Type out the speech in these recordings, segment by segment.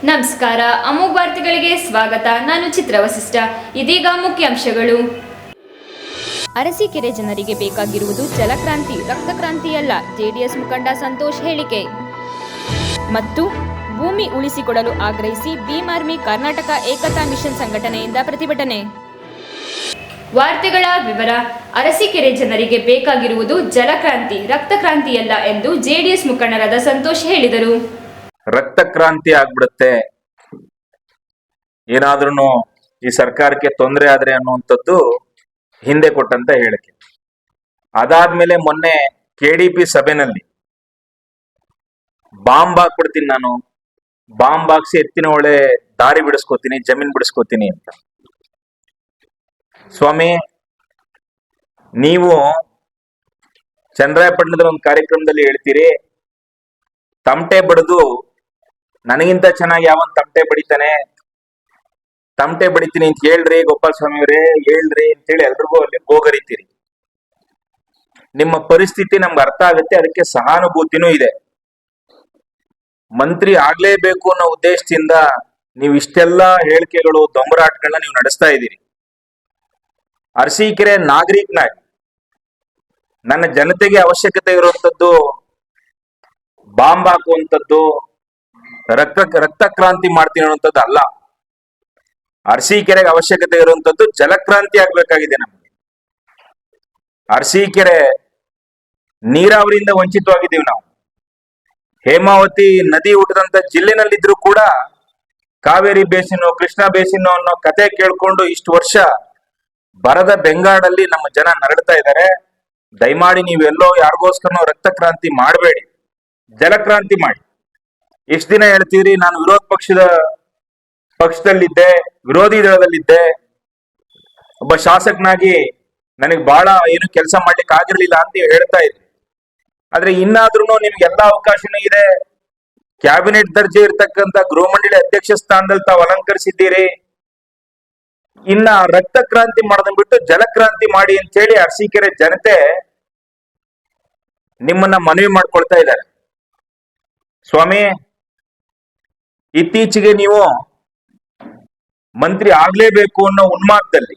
ನಮಸ್ಕಾರ. ಅಮೋಘ ವಾರ್ತೆಗಳಿಗೆ ಸ್ವಾಗತ. ನಾನು ಚಿತ್ರ ವಸಿಷ್ಠ. ಇದೀಗ ಮುಖ್ಯಾಂಶಗಳು. ಅರಸೀಕೆರೆ ಜನರಿಗೆ ಬೇಕಾಗಿರುವುದು ಜಲಕ್ರಾಂತಿ, ರಕ್ತಕ್ರಾಂತಿಯಲ್ಲ, ಜೆಡಿಎಸ್ ಮುಖಂಡ ಸಂತೋಷ್ ಹೇಳಿಕೆ. ಮತ್ತು ಭೂಮಿ ಉಳಿಸಿಕೊಡಲು ಆಗ್ರಹಿಸಿ ಭೀಮ್ ಆರ್ಮಿ ಕರ್ನಾಟಕ ಏಕತಾ ಮಿಷನ್ ಸಂಘಟನೆಯಿಂದ ಪ್ರತಿಭಟನೆ. ವಾರ್ತೆಗಳ ವಿವರ. ಅರಸೀಕೆರೆ ಜನರಿಗೆ ಬೇಕಾಗಿರುವುದು ಜಲಕ್ರಾಂತಿ, ರಕ್ತಕ್ರಾಂತಿಯಲ್ಲ ಎಂದು ಜೆಡಿಎಸ್ ಮುಖಂಡರಾದ ಸಂತೋಷ್ ಹೇಳಿದರು. ರಕ್ತಕ್ರಾಂತಿ ಆಗ್ಬಿಡುತ್ತೆ, ಏನಾದ್ರೂ ಈ ಸರ್ಕಾರಕ್ಕೆ ತೊಂದರೆ ಆದ್ರೆ ಅನ್ನುವಂಥದ್ದು ಹಿಂದೆ ಕೊಟ್ಟಂತ ಹೇಳಿಕೆ. ಅದಾದ್ಮೇಲೆ ಮೊನ್ನೆ ಕೆಡಿಪಿ ಸಭೆನಲ್ಲಿ ಬಾಂಬ್ ಹಾಕ್ಬಿಡ್ತೀನಿ, ನಾನು ಬಾಂಬ್ ಹಾಕ್ಸಿ ಎತ್ತಿನ ಒಳ್ಳೆ ದಾರಿ ಬಿಡಿಸ್ಕೋತೀನಿ, ಜಮೀನ್ ಬಿಡಿಸ್ಕೋತೀನಿ ಅಂತ. ಸ್ವಾಮಿ, ನೀವು ಚನ್ನರಾಯಪಟ್ಟಣದ ಒಂದು ಕಾರ್ಯಕ್ರಮದಲ್ಲಿ ಹೇಳ್ತೀರಿ, ತಮಟೆ ಬಡಿದು ನನಗಿಂತ ಚೆನ್ನಾಗಿ ಯಾವನ್ ತಮಟೆ ಬಡಿತಾನೆ, ತಮಟೆ ಬಡಿತೀನಿ ಅಂತ ಹೇಳ್ರಿ ಗೋಪಾಲ ಸ್ವಾಮಿ ಅವರೇ, ಹೇಳ್ರಿ ಅಂತೇಳಿ ಎಲ್ರಿಗೂ ಅಲ್ಲಿ ಗೋಗರಿತೀರಿ. ನಿಮ್ಮ ಪರಿಸ್ಥಿತಿ ನಮ್ಗೆ ಅರ್ಥ ಆಗುತ್ತೆ, ಅದಕ್ಕೆ ಸಹಾನುಭೂತಿನೂ ಇದೆ. ಮಂತ್ರಿ ಆಗ್ಲೇಬೇಕು ಅನ್ನೋ ಉದ್ದೇಶದಿಂದ ನೀವು ಇಷ್ಟೆಲ್ಲ ಹೇಳಿಕೆಗಳು, ದೊಂಬರಾಟಗಳನ್ನ ನೀವು ನಡೆಸ್ತಾ ಇದ್ದೀರಿ. ಅರಸೀಕೆರೆ ನಾಗರಿಕನಾಗಿ ನನ್ನ ಜನತೆಗೆ ಅವಶ್ಯಕತೆ ಇರುವಂತದ್ದು ಬಾಂಬ್ ಹಾಕುವಂಥದ್ದು, ರಕ್ತಕ್ರಾಂತಿ ಮಾಡ್ತೀನಿ ಅನ್ನುವಂಥದ್ದು ಅಲ್ಲ. ಅರಸೀಕೆರೆಗೆ ಅವಶ್ಯಕತೆ ಇರುವಂತದ್ದು ಜಲಕ್ರಾಂತಿ ಆಗ್ಬೇಕಾಗಿದೆ. ನಮ್ಗೆ ಅರಸೀಕೆರೆ ನೀರಾವರಿಯಿಂದ ವಂಚಿತವಾಗಿದ್ದೀವಿ ನಾವು. ಹೇಮಾವತಿ ನದಿ ಹುಟ್ಟಿದಂತ ಜಿಲ್ಲೆನಲ್ಲಿದ್ರು ಕೂಡ ಕಾವೇರಿ ಬೇಸಿನ್, ಕೃಷ್ಣಾ ಬೇಸಿನ್ ಅನ್ನೋ ಕತೆ ಕೇಳ್ಕೊಂಡು ಇಷ್ಟು ವರ್ಷ ಬರದ ಬೆಂಗಾಡಲ್ಲಿ ನಮ್ಮ ಜನ ನರಡ್ತಾ ಇದ್ದಾರೆ. ದಯಮಾಡಿ ನೀವೆಲ್ಲೋ ಯಾರಿಗೋಸ್ಕರ ರಕ್ತಕ್ರಾಂತಿ ಮಾಡಬೇಡಿ, ಜಲಕ್ರಾಂತಿ ಮಾಡಿ. ಎಷ್ಟು ದಿನ ಹೇಳ್ತೀರಿ, ನಾನು ವಿರೋಧ ಪಕ್ಷದಲ್ಲಿದ್ದೆ, ವಿರೋಧಿ ದಳದಲ್ಲಿದ್ದೆ, ಒಬ್ಬ ಶಾಸಕನಾಗಿ ನನಗೆ ಬಹಳ ಏನು ಕೆಲಸ ಮಾಡ್ಲಿಕ್ಕೆ ಆಗಿರ್ಲಿಲ್ಲ ಅಂತ ನೀವು ಹೇಳ್ತಾ ಇದ್ರಿ. ಆದ್ರೆ ಇನ್ನಾದ್ರೂ ನಿಮ್ಗೆ ಎಲ್ಲಾ ಅವಕಾಶನೂ ಇದೆ. ಕ್ಯಾಬಿನೆಟ್ ದರ್ಜೆ ಇರ್ತಕ್ಕಂಥ ಗೃಹ ಮಂಡಳಿ ಅಧ್ಯಕ್ಷ ಸ್ಥಾನದಲ್ಲಿ ತಾವು ಅಲಂಕರಿಸಿದ್ದೀರಿ. ಇನ್ನ ರಕ್ತಕ್ರಾಂತಿ ಮಾಡೋದನ್ನ ಬಿಟ್ಟು ಜಲಕ್ರಾಂತಿ ಮಾಡಿ ಅಂತ ಹೇಳಿ ಅರಸೀಕೆರೆ ಜನತೆ ನಿಮ್ಮನ್ನ ಮನವಿ ಮಾಡ್ಕೊಳ್ತಾ ಇದ್ದಾರೆ. ಸ್ವಾಮಿ, ಇತ್ತೀಚೆಗೆ ನೀವು ಮಂತ್ರಿ ಆಗ್ಲೇಬೇಕು ಅನ್ನೋ ಉನ್ಮಾದದಲ್ಲಿ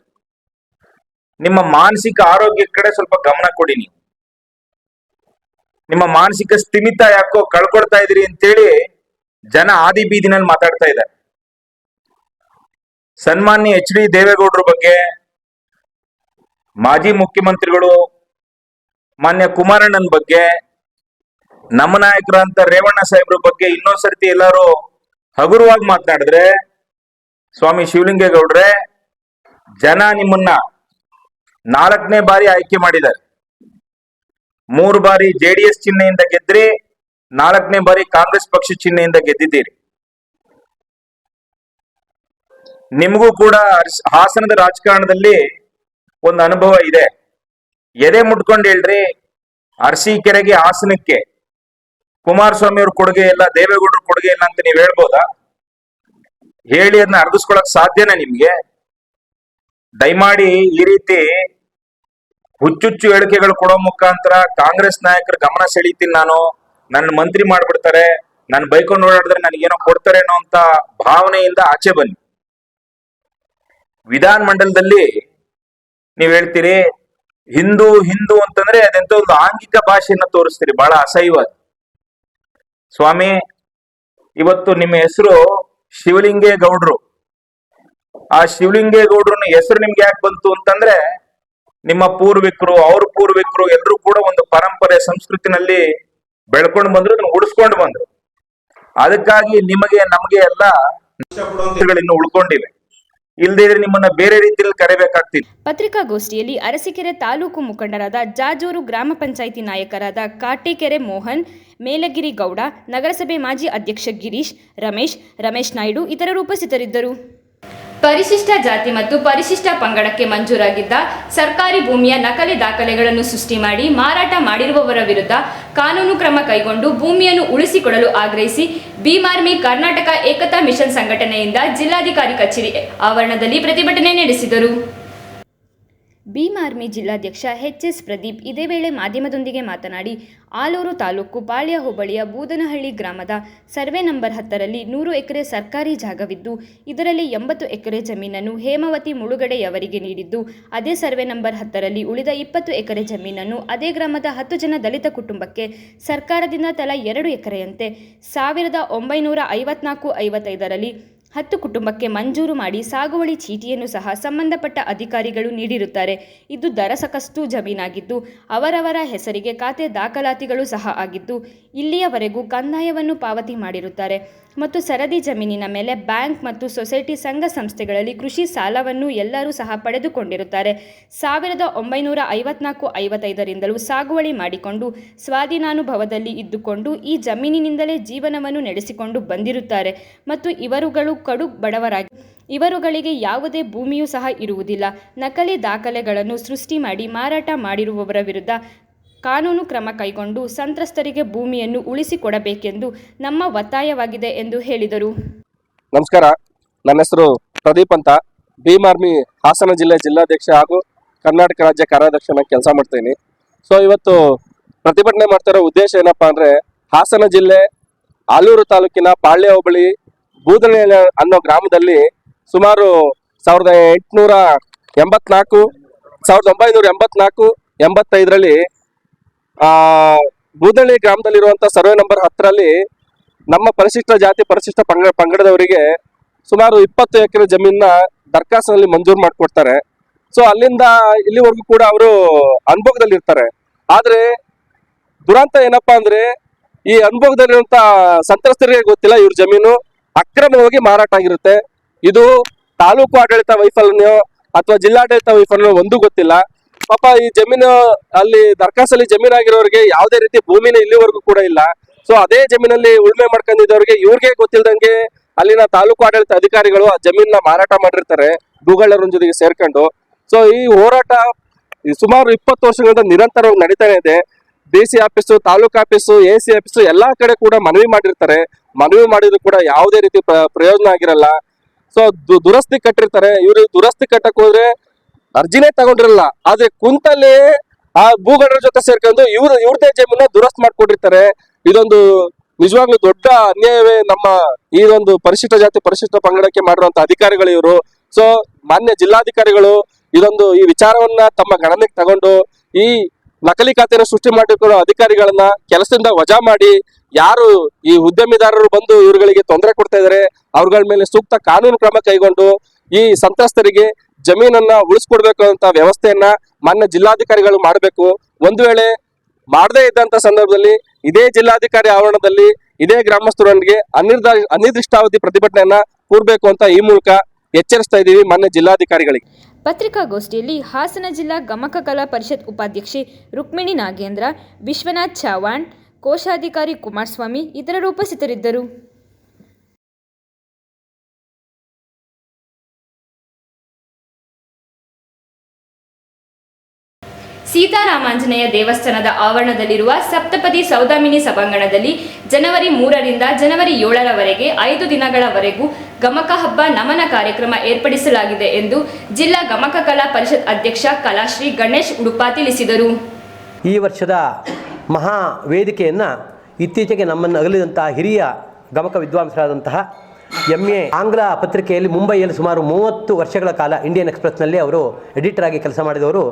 ನಿಮ್ಮ ಮಾನಸಿಕ ಆರೋಗ್ಯ ಕಡೆ ಸ್ವಲ್ಪ ಗಮನ ಕೊಡಿ. ನೀವು ನಿಮ್ಮ ಮಾನಸಿಕ ಸ್ಥಿಮಿತ ಯಾಕೋ ಕಳ್ಕೊಳ್ತಾ ಇದ್ರಿ ಅಂತೇಳಿ ಜನ ಆದಿ ಬೀದಿನಲ್ಲಿ ಮಾತಾಡ್ತಾ ಇದ್ದಾರೆ. ಸನ್ಮಾನ್ಯ ಎಚ್ ಡಿ ದೇವೇಗೌಡರ ಬಗ್ಗೆ, ಮಾಜಿ ಮುಖ್ಯಮಂತ್ರಿಗಳು ಮಾನ್ಯ ಕುಮಾರಣ್ಣನ ಬಗ್ಗೆ, ನಮ್ಮ ನಾಯಕರಂತ ರೇವಣ್ಣ ಸಾಹೇಬ್ರ ಬಗ್ಗೆ ಇನ್ನೊಂದ್ಸರ್ತಿ ಎಲ್ಲಾರು ಹಗುರವಾಗಿ ಮಾತನಾಡಿದ್ರೆ, ಸ್ವಾಮಿ ಶಿವಲಿಂಗೇಗೌಡ್ರೆ, ಜನ ನಿಮ್ಮನ್ನ 4ನೇ ಬಾರಿ ಆಯ್ಕೆ ಮಾಡಿದ್ದಾರೆ. 3 ಬಾರಿ ಜೆಡಿಎಸ್ ಚಿಹ್ನೆಯಿಂದ ಗೆದ್ರಿ, 4ನೇ ಬಾರಿ ಕಾಂಗ್ರೆಸ್ ಪಕ್ಷ ಚಿಹ್ನೆಯಿಂದ ಗೆದ್ದಿದ್ದೀರಿ. ನಿಮಗೂ ಕೂಡ ಹಾಸನದ ರಾಜಕಾರಣದಲ್ಲಿ ಒಂದು ಅನುಭವ ಇದೆ. ಎದೆ ಮುಟ್ಕೊಂಡು ಹೇಳ್ರಿ, ಅರಸೀಕೆರೆಗೆ, ಹಾಸನಕ್ಕೆ ಕುಮಾರಸ್ವಾಮಿ ಅವ್ರ ಕೊಡುಗೆ ಇಲ್ಲ, ದೇವೇಗೌಡರ ಕೊಡುಗೆ ಇಲ್ಲ ಅಂತ ನೀವ್ ಹೇಳ್ಬೋದಾ? ಹೇಳಿ ಅದನ್ನ ಅರ್ಗಿಸ್ಕೊಳಕ್ ಸಾಧ್ಯನಾ ನಿಮ್ಗೆ? ದಯಮಾಡಿ ಈ ರೀತಿ ಹುಚ್ಚುಚ್ಚು ಹೇಳಿಕೆಗಳು ಕೊಡೋ ಮುಖಾಂತರ ಕಾಂಗ್ರೆಸ್ ನಾಯಕರ ಗಮನ ಸೆಳೀತೀನಿ, ನಾನು ನನ್ನ ಮಂತ್ರಿ ಮಾಡ್ಬಿಡ್ತಾರೆ, ನಾನು ಬೈಕೊಂಡು ಓಡಾಡಿದ್ರೆ ನನಗೇನೋ ಕೊಡ್ತಾರೆ ಅನ್ನೋ ಅಂತ ಭಾವನೆಯಿಂದ ಆಚೆ ಬನ್ನಿ. ವಿಧಾನ ಮಂಡಲದಲ್ಲಿ ನೀವ್ ಹೇಳ್ತೀರಿ ಹಿಂದೂ ಹಿಂದೂ ಅಂತಂದ್ರೆ ಅದೆಂತ ಒಂದು ಆಂಗಿಕ ಭಾಷೆಯನ್ನ ತೋರಿಸ್ತೀರಿ, ಬಹಳ ಅಸಹ್ಯವಾದ. ಸ್ವಾಮಿ, ಇವತ್ತು ನಿಮ್ಮ ಹೆಸರು ಶಿವಲಿಂಗೇಗೌಡ್ರು. ಆ ಶಿವಲಿಂಗೇಗೌಡ್ರನ್ನ ಹೆಸರು ನಿಮ್ಗೆ ಯಾಕೆ ಬಂತು ಅಂತಂದ್ರೆ, ನಿಮ್ಮ ಪೂರ್ವಿಕರು, ಅವ್ರ ಪೂರ್ವಿಕರು ಎಲ್ಲರೂ ಕೂಡ ಒಂದು ಪರಂಪರೆ ಸಂಸ್ಕೃತಿನಲ್ಲಿ ಬೆಳ್ಕೊಂಡು ಬಂದ್ರು, ಅದನ್ನ ಉಳಿಸ್ಕೊಂಡು ಬಂದ್ರು. ಅದಕ್ಕಾಗಿ ನಿಮಗೆ ನಮಗೆ ಎಲ್ಲ ಇನ್ನು ಉಳ್ಕೊಂಡಿವೆ. ಇಲ್ದಿದ್ರೆ ನಿಮ್ಮನ್ನ ಬೇರೆ ರೀತಿಯಲ್ಲಿ ಕರೆಬೇಕಾಗ್ತಿತ್ತು. ಪತ್ರಿಕಾಗೋಷ್ಠಿಯಲ್ಲಿ ಅರಸೀಕೆರೆ ತಾಲೂಕು ಮುಖಂಡರಾದ ಜಾಜೂರು ಗ್ರಾಮ ಪಂಚಾಯಿತಿ ನಾಯಕರಾದ ಕಾಟೇಕೆರೆ ಮೋಹನ್, ಮೇಲಗಿರಿ ಗೌಡ, ನಗರಸಭೆ ಮಾಜಿ ಅಧ್ಯಕ್ಷ ಗಿರೀಶ್, ರಮೇಶ್ ನಾಯ್ಡು ಇತರರು ಉಪಸ್ಥಿತರಿದ್ದರು. ಪರಿಶಿಷ್ಟ ಜಾತಿ ಮತ್ತು ಪರಿಶಿಷ್ಟ ಪಂಗಡಕ್ಕೆ ಮಂಜೂರಾಗಿದ್ದ ಸರ್ಕಾರಿ ಭೂಮಿಯ ನಕಲಿ ದಾಖಲೆಗಳನ್ನು ಸೃಷ್ಟಿ ಮಾಡಿ ಮಾರಾಟ ಮಾಡಿರುವವರ ವಿರುದ್ಧ ಕಾನೂನು ಕ್ರಮ ಕೈಗೊಂಡು ಭೂಮಿಯನ್ನು ಉಳಿಸಿಕೊಡಲು ಆಗ್ರಹಿಸಿ ಭೀಮ್ ಆರ್ಮಿ ಕರ್ನಾಟಕ ಏಕತಾ ಮಿಷನ್ ಸಂಘಟನೆಯಿಂದ ಜಿಲ್ಲಾಧಿಕಾರಿ ಕಚೇರಿ ಆವರಣದಲ್ಲಿ ಪ್ರತಿಭಟನೆ ನಡೆಸಿದರು. ಭೀಮ್ ಆರ್ಮಿ ಜಿಲ್ಲಾಧ್ಯಕ್ಷ ಎಚ್.ಎಸ್. ಪ್ರದೀಪ್ ಇದೇ ವೇಳೆ ಮಾಧ್ಯಮದೊಂದಿಗೆ ಮಾತನಾಡಿ, ಆಲೂರು ತಾಲೂಕು ಪಾಳ್ಯ ಹೋಬಳಿಯ ಬೂದನಹಳ್ಳಿ ಗ್ರಾಮದ ಸರ್ವೆ ನಂಬರ್ 10ರಲ್ಲಿ 100 ಎಕರೆ ಸರ್ಕಾರಿ ಜಾಗವಿದ್ದು, ಇದರಲ್ಲಿ 80 ಎಕರೆ ಜಮೀನನ್ನು ಹೇಮಾವತಿ ಮುಳುಗಡೆಯವರಿಗೆ ನೀಡಿದ್ದು, ಅದೇ ಸರ್ವೆ ನಂಬರ್ 10ರಲ್ಲಿ ಉಳಿದ 20 ಎಕರೆ ಜಮೀನನ್ನು ಅದೇ ಗ್ರಾಮದ 10 ಜನ ದಲಿತ ಕುಟುಂಬಕ್ಕೆ ಸರ್ಕಾರದಿಂದ ತಲಾ 2 ಎಕರೆಯಂತೆ 1954-55ರಲ್ಲಿ 10 ಕುಟುಂಬಕ್ಕೆ ಮಂಜೂರು ಮಾಡಿ ಸಾಗುವಳಿ ಚೀಟಿಯನ್ನು ಸಹ ಸಂಬಂಧಪಟ್ಟ ಅಧಿಕಾರಿಗಳು ನೀಡಿರುತ್ತಾರೆ. ಇದು ದರಸಕಸ್ತು ಜಮೀನಾಗಿದ್ದು, ಅವರವರ ಹೆಸರಿಗೆ ಖಾತೆ ದಾಖಲಾತಿಗಳು ಸಹ ಆಗಿದ್ದು, ಇಲ್ಲಿಯವರೆಗೂ ಕಂದಾಯವನ್ನು ಪಾವತಿ ಮಾಡಿರುತ್ತಾರೆ ಮತ್ತು ಸರದಿ ಜಮೀನಿನ ಮೇಲೆ ಬ್ಯಾಂಕ್ ಮತ್ತು ಸೊಸೈಟಿ ಸಂಘ ಸಂಸ್ಥೆಗಳಲ್ಲಿ ಕೃಷಿ ಸಾಲವನ್ನು ಎಲ್ಲರೂ ಸಹ ಪಡೆದುಕೊಂಡಿರುತ್ತಾರೆ. 1954-55ರಿಂದಲೂ ಸಾಗುವಳಿ ಮಾಡಿಕೊಂಡು ಸ್ವಾಧೀನಾನುಭವದಲ್ಲಿ ಇದ್ದುಕೊಂಡು ಈ ಜಮೀನಿನಿಂದಲೇ ಜೀವನವನ್ನು ನಡೆಸಿಕೊಂಡು ಬಂದಿರುತ್ತಾರೆ ಮತ್ತು ಇವರುಗಳು ಕಡು ಬಡವರಾಗಿ ಇವರುಗಳಿಗೆ ಯಾವುದೇ ಭೂಮಿಯೂ ಸಹ ಇರುವುದಿಲ್ಲ. ನಕಲಿ ದಾಖಲೆಗಳನ್ನು ಸೃಷ್ಟಿ ಮಾಡಿ ಮಾರಾಟ ಮಾಡಿರುವವರ ವಿರುದ್ಧ ಕಾನೂನು ಕ್ರಮ ಕೈಗೊಂಡು ಸಂತ್ರಸ್ತರಿಗೆ ಭೂಮಿಯನ್ನು ಉಳಿಸಿಕೊಡಬೇಕೆಂದು ನಮ್ಮ ಒತ್ತಾಯವಾಗಿದೆ ಎಂದು ಹೇಳಿದರು. ನಮಸ್ಕಾರ, ನನ್ನ ಹೆಸರು ಪ್ರದೀಪ್ ಅಂತ. ಭೀಮ್ ಆರ್ಮಿ ಹಾಸನ ಜಿಲ್ಲೆ ಜಿಲ್ಲಾಧ್ಯಕ್ಷ ಹಾಗೂ ಕರ್ನಾಟಕ ರಾಜ್ಯ ಕಾರ್ಯಾಧ್ಯಕ್ಷನಾಗಿ ಕೆಲಸ ಮಾಡ್ತೀನಿ. ಸೊ ಇವತ್ತು ಪ್ರತಿಭಟನೆ ಮಾಡ್ತಿರೋ ಉದ್ದೇಶ ಏನಪ್ಪಾ ಅಂದ್ರೆ, ಹಾಸನ ಜಿಲ್ಲೆ ಆಲೂರು ತಾಲೂಕಿನ ಪಾಳ್ಯ ಹೋಬಳಿ ಬೂದನಹಳ್ಳಿ ಅನ್ನೋ ಗ್ರಾಮದಲ್ಲಿ ಸುಮಾರು 1984-85ರಲ್ಲಿ ಬೂದನಹಳ್ಳಿ ಗ್ರಾಮದಲ್ಲಿರುವಂಥ ಸರ್ವೆ ನಂಬರ್ 10ರಲ್ಲಿ ನಮ್ಮ ಪರಿಶಿಷ್ಟ ಜಾತಿ ಪರಿಶಿಷ್ಟ ಪಂಗಡದವರಿಗೆ ಸುಮಾರು 20 ಎಕರೆ ಜಮೀನ ದರ್ಖಾಸ್ತಿನಲ್ಲಿ ಮಂಜೂರು ಮಾಡಿಕೊಡ್ತಾರೆ. ಸೊ ಅಲ್ಲಿಂದ ಇಲ್ಲಿವರೆಗೂ ಕೂಡ ಅವರು ಅನುಭೋಗದಲ್ಲಿರ್ತಾರೆ. ಆದ್ರೆ ದುರಂತ ಏನಪ್ಪಾ ಅಂದ್ರೆ, ಈ ಅನುಭೋಗದಲ್ಲಿರುವಂತ ಸಂತ್ರಸ್ತರಿಗೆ ಗೊತ್ತಿಲ್ಲ ಇವ್ರ ಜಮೀನು ಅಕ್ರಮವಾಗಿ ಮಾರಾಟ ಆಗಿರುತ್ತೆ. ಇದು ತಾಲೂಕು ಆಡಳಿತ ವೈಫಲ್ಯ ಅಥವಾ ಜಿಲ್ಲಾಡಳಿತ ವೈಫಲ್ಯ ಒಂದೂ ಗೊತ್ತಿಲ್ಲ. ಪಾಪ ಈ ಜಮೀನು ಅಲ್ಲಿ ದರ್ಖಾಸ್ತಲ್ಲಿ ಜಮೀನಾಗಿರೋರಿಗೆ ಯಾವುದೇ ರೀತಿ ಭೂಮಿನೇ ಇಲ್ಲಿವರೆಗೂ ಕೂಡ ಇಲ್ಲ. ಸೊ ಅದೇ ಜಮೀನಲ್ಲಿ ಉಳುಮೆ ಮಾಡ್ಕೊಂಡಿದ್ದವ್ರಿಗೆ ಇವ್ರಿಗೆ ಗೊತ್ತಿಲ್ದಂಗೆ ಅಲ್ಲಿನ ತಾಲೂಕು ಆಡಳಿತ ಅಧಿಕಾರಿಗಳು ಆ ಜಮೀನ ಮಾರಾಟ ಮಾಡಿರ್ತಾರೆ ಭೂಗಳ್ಳರ ಜೊತೆಗೆ ಸೇರ್ಕೊಂಡು. ಸೊ ಈ ಹೋರಾಟ ಸುಮಾರು 20 ವರ್ಷಗಳಿಂದ ನಿರಂತರವಾಗಿ ನಡೀತಾನೆ ಇದೆ. DC office, taluk office, AC office ಎಲ್ಲಾ ಕಡೆ ಕೂಡ ಮನವಿ ಮಾಡಿರ್ತಾರೆ. ಮನವಿ ಮಾಡಿದ್ರು ಕೂಡ ಯಾವುದೇ ರೀತಿ ಪ್ರಯೋಜನ ಆಗಿರಲ್ಲ. ಸೊ ದುರಸ್ತಿ ಕಟ್ಟಿರ್ತಾರೆ. ಇವ್ರು ದುರಸ್ತಿ ಕಟ್ಟಕ್ ಹೋದ್ರೆ ಅರ್ಜಿನೇ ತಗೊಂಡಿರಲ್ಲ. ಆದ್ರೆ ಕುಂತಲ್ಲಿ ಆ ಭೂಗಳ್ಳರ ಜೊತೆ ಸೇರ್ಕೊಂಡು ಇವ್ರದೇ ಜಮೀನ ದುರಸ್ತಿ ಮಾಡ್ಕೊಂಡಿರ್ತಾರೆ. ಇದೊಂದು ನಿಜವಾಗ್ಲೂ ದೊಡ್ಡ ಅನ್ಯಾಯವೇ ನಮ್ಮ ಈ ಒಂದು ಪರಿಶಿಷ್ಟ ಜಾತಿ ಪರಿಶಿಷ್ಟ ಪಂಗಡಕ್ಕೆ ಮಾಡಿರುವಂತ ಅಧಿಕಾರಿಗಳು ಇವರು. ಸೊ ಮಾನ್ಯ ಜಿಲ್ಲಾಧಿಕಾರಿಗಳು ಈ ವಿಚಾರವನ್ನ ತಮ್ಮ ಗಣನೆಗೆ ತಗೊಂಡು ಈ ನಕಲಿ ಖಾತೆಯನ್ನು ಸೃಷ್ಟಿ ಮಾಡಿಕೊಳ್ಳೋ ಅಧಿಕಾರಿಗಳನ್ನ ಕೆಲಸದಿಂದ ವಜಾ ಮಾಡಿ, ಯಾರು ಈ ಉದ್ಯಮಿದಾರರು ಬಂದು ಇವ್ರುಗಳಿಗೆ ತೊಂದರೆ ಕೊಡ್ತಾ ಇದಾರೆ ಅವ್ರಗಳ ಮೇಲೆ ಸೂಕ್ತ ಕಾನೂನು ಕ್ರಮ ಕೈಗೊಂಡು ಈ ಸಂತ್ರಸ್ತರಿಗೆ ಜಮೀನನ್ನ ಉಳಿಸ್ಕೊಡ್ಬೇಕು ಅಂತ ವ್ಯವಸ್ಥೆಯನ್ನ ಮಾನ್ಯ ಜಿಲ್ಲಾಧಿಕಾರಿಗಳು ಮಾಡಬೇಕು. ಒಂದು ವೇಳೆ ಮಾಡದೇ ಇದ್ದಂತ ಸಂದರ್ಭದಲ್ಲಿ ಇದೇ ಜಿಲ್ಲಾಧಿಕಾರಿ ಆವರಣದಲ್ಲಿ ಇದೇ ಗ್ರಾಮಸ್ಥರೊಂದಿಗೆ ಅನಿರ್ದಿಷ್ಟಾವಧಿ ಪ್ರತಿಭಟನೆಯನ್ನ ಕೂರ್ಬೇಕು ಅಂತ ಈ ಮೂಲಕ ಎಚ್ಚರಿಸ್ತಾ ಇದ್ದೀವಿ ಮಾನ್ಯ ಜಿಲ್ಲಾಧಿಕಾರಿಗಳಿಗೆ. ಪತ್ರಿಕಾಗೋಷ್ಠಿಯಲ್ಲಿ ಹಾಸನ ಜಿಲ್ಲಾ ಗಮಕ ಕಲಾ ಪರಿಷತ್ ಉಪಾಧ್ಯಕ್ಷೆ ರುಕ್ಮಿಣಿ ನಾಗೇಂದ್ರ, ವಿಶ್ವನಾಥ್ ಚವಾಣ್, ಕೋಶಾಧಿಕಾರಿ ಕುಮಾರಸ್ವಾಮಿ ಇತರರು ಉಪಸ್ಥಿತರಿದ್ದರು. ಸೀತಾರಾಮಾಂಜನೇಯ ದೇವಸ್ಥಾನದ ಆವರಣದಲ್ಲಿರುವ ಸಪ್ತಪದಿ ಸೌದಾಮಿನಿ ಸಭಾಂಗಣದಲ್ಲಿ ಜನವರಿ 3ರಿಂದ ಜನವರಿ 7ರವರೆಗೆ 5 ದಿನಗಳವರೆಗೂ ಗಮಕ ಹಬ್ಬ ನಮನ ಕಾರ್ಯಕ್ರಮ ಏರ್ಪಡಿಸಲಾಗಿದೆ ಎಂದು ಜಿಲ್ಲಾ ಗಮಕ ಕಲಾ ಪರಿಷತ್ ಅಧ್ಯಕ್ಷ ಕಲಾಶ್ರೀ ಗಣೇಶ್ ಉಡುಪ ತಿಳಿಸಿದರು. ಈ ವರ್ಷದ ಮಹಾ ವೇದಿಕೆಯನ್ನು ಇತ್ತೀಚೆಗೆ ನಮ್ಮನ್ನು ಅಗಲಿದಂತಹ ಹಿರಿಯ ಗಮಕ ವಿದ್ವಾಂಸರಾದಂತಹ MA ಆಂಗ್ಲ ಪತ್ರಿಕೆಯಲ್ಲಿ ಮುಂಬೈಯಲ್ಲಿ ಸುಮಾರು 30 ವರ್ಷಗಳ ಕಾಲ ಇಂಡಿಯನ್ ಎಕ್ಸ್ಪ್ರೆಸ್ನಲ್ಲಿ ಅವರು ಎಡಿಟರ್ ಆಗಿ ಕೆಲಸ ಮಾಡಿದವರು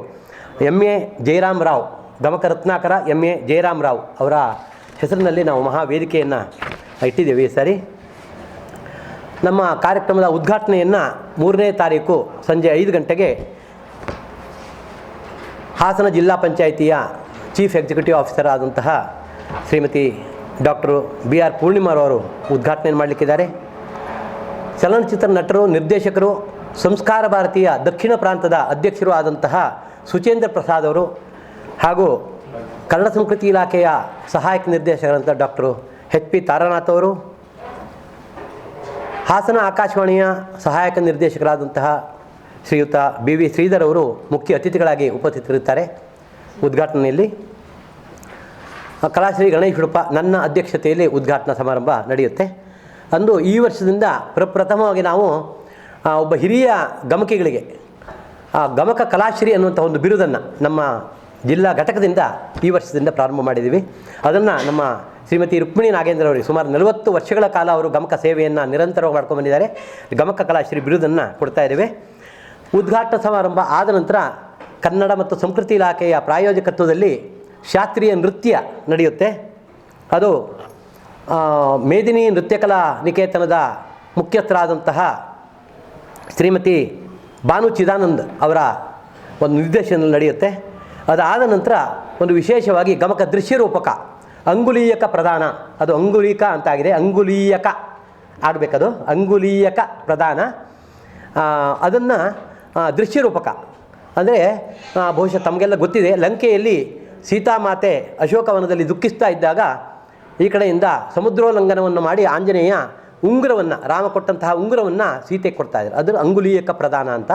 MA ಜಯರಾಮ್ ರಾವ್, ಗಮಕ ರತ್ನಾಕರ MA ಜಯರಾಮ್ ರಾವ್ ಅವರ ಹೆಸರಿನಲ್ಲಿ ನಾವು ಮಹಾ ವೇದಿಕೆಯನ್ನು ಇಟ್ಟಿದ್ದೇವೆ. ಸರಿ, ನಮ್ಮ ಕಾರ್ಯಕ್ರಮದ ಉದ್ಘಾಟನೆಯನ್ನು 3ನೇ ತಾರೀಕು ಸಂಜೆ 5 ಗಂಟೆಗೆ ಹಾಸನ ಜಿಲ್ಲಾ ಪಂಚಾಯಿತಿಯ ಚೀಫ್ ಎಕ್ಸಿಕ್ಯೂಟಿವ್ ಆಫೀಸರ್ ಆದಂತಹ ಶ್ರೀಮತಿ ಡಾಕ್ಟರ್ BR ಪೂರ್ಣಿಮಾರವರು ಉದ್ಘಾಟನೆ ಮಾಡಲಿಕ್ಕಿದ್ದಾರೆ. ಚಲನಚಿತ್ರ ನಟರು, ನಿರ್ದೇಶಕರು, ಸಂಸ್ಕಾರ ಭಾರತೀಯ ದಕ್ಷಿಣ ಪ್ರಾಂತದ ಅಧ್ಯಕ್ಷರು ಆದಂತಹ ಸುಚೇಂದ್ರ ಪ್ರಸಾದ್ ಅವರು ಹಾಗೂ ಕನ್ನಡ ಸಂಸ್ಕೃತಿ ಇಲಾಖೆಯ ಸಹಾಯಕ ನಿರ್ದೇಶಕರಾದಂಥ ಡಾಕ್ಟರ್ HP ತಾರಾನಾಥ್ ಅವರು, ಹಾಸನ ಆಕಾಶವಾಣಿಯ ಸಹಾಯಕ ನಿರ್ದೇಶಕರಾದಂತಹ ಶ್ರೀಯುತ BV ಶ್ರೀಧರ್ ಅವರು ಮುಖ್ಯ ಅತಿಥಿಗಳಾಗಿ ಉಪಸ್ಥಿತರಿರುತ್ತಾರೆ. ಉದ್ಘಾಟನೆಯಲ್ಲಿ ಕಲಾಶ್ರೀ ಗಣೇಶ್ ಉಡುಪ ನನ್ನ ಅಧ್ಯಕ್ಷತೆಯಲ್ಲಿ ಉದ್ಘಾಟನಾ ಸಮಾರಂಭ ನಡೆಯುತ್ತೆ. ಅಂದು ಈ ವರ್ಷದಿಂದ ಪ್ರಪ್ರಥಮವಾಗಿ ನಾವು ಒಬ್ಬ ಹಿರಿಯ ಗಮಕಿಗಳಿಗೆ ಗಮಕ ಕಲಾಶ್ರೀ ಅನ್ನುವಂಥ ಒಂದು ಬಿರುದನ್ನು ನಮ್ಮ ಜಿಲ್ಲಾ ಘಟಕದಿಂದ ಈ ವರ್ಷದಿಂದ ಪ್ರಾರಂಭ ಮಾಡಿದ್ದೀವಿ. ಅದನ್ನು ನಮ್ಮ ಶ್ರೀಮತಿ ರುಕ್ಮಿಣಿ ನಾಗೇಂದ್ರ ಅವರಿಗೆ ಸುಮಾರು 40 ವರ್ಷಗಳ ಕಾಲ ಅವರು ಗಮಕ ಸೇವೆಯನ್ನು ನಿರಂತರವಾಗಿ ಮಾಡ್ಕೊಂಡು ಬಂದಿದ್ದಾರೆ. ಗಮಕ ಕಲಾಶ್ರೀ ಬಿರುದನ್ನು ಕೊಡ್ತಾ ಇದ್ದೇವೆ. ಉದ್ಘಾಟನಾ ಸಮಾರಂಭ ಆದ ನಂತರ ಕನ್ನಡ ಮತ್ತು ಸಂಸ್ಕೃತಿ ಇಲಾಖೆಯ ಪ್ರಾಯೋಜಕತ್ವದಲ್ಲಿ ಶಾಸ್ತ್ರೀಯ ನೃತ್ಯ ನಡೆಯುತ್ತೆ. ಅದು ಮೇದಿನಿ ನೃತ್ಯಕಲಾ ನಿಕೇತನದ ಮುಖ್ಯಸ್ಥರಾದಂತಹ ಶ್ರೀಮತಿ ಭಾನು ಚಿದಾನಂದ್ ಅವರ ಒಂದು ನಿರ್ದೇಶನದಲ್ಲಿ ನಡೆಯುತ್ತೆ. ಅದಾದ ನಂತರ ಒಂದು ವಿಶೇಷವಾಗಿ ಗಮಕ ದೃಶ್ಯರೂಪಕ ಅಂಗುಲೀಯಕ ಪ್ರಧಾನ, ಅದು ಅಂಗುಲೀಕ ಅಂತಾಗಿದೆ, ಅಂಗುಲೀಯಕ ಆಗಬೇಕದು, ಅಂಗುಲೀಯಕ ಪ್ರಧಾನ. ಅದನ್ನು ದೃಶ್ಯರೂಪಕ ಅಂದರೆ ಬಹುಶಃ ತಮಗೆಲ್ಲ ಗೊತ್ತಿದೆ, ಲಂಕೆಯಲ್ಲಿ ಸೀತಾಮಾತೆ ಅಶೋಕವನದಲ್ಲಿ ದುಃಖಿಸ್ತಾ ಇದ್ದಾಗ ಈ ಕಡೆಯಿಂದ ಸಮುದ್ರೋಲ್ಲಂಘನವನ್ನು ಮಾಡಿ ಆಂಜನೇಯ ಉಂಗುರವನ್ನು, ರಾಮ ಕೊಟ್ಟಂತಹ ಉಂಗುರವನ್ನು ಸೀತೆಗೆ ಕೊಡ್ತಾ ಇದ್ದಾರೆ. ಅದರ ಅಂಗುಲೀಯಕ ಪ್ರಧಾನ ಅಂತ.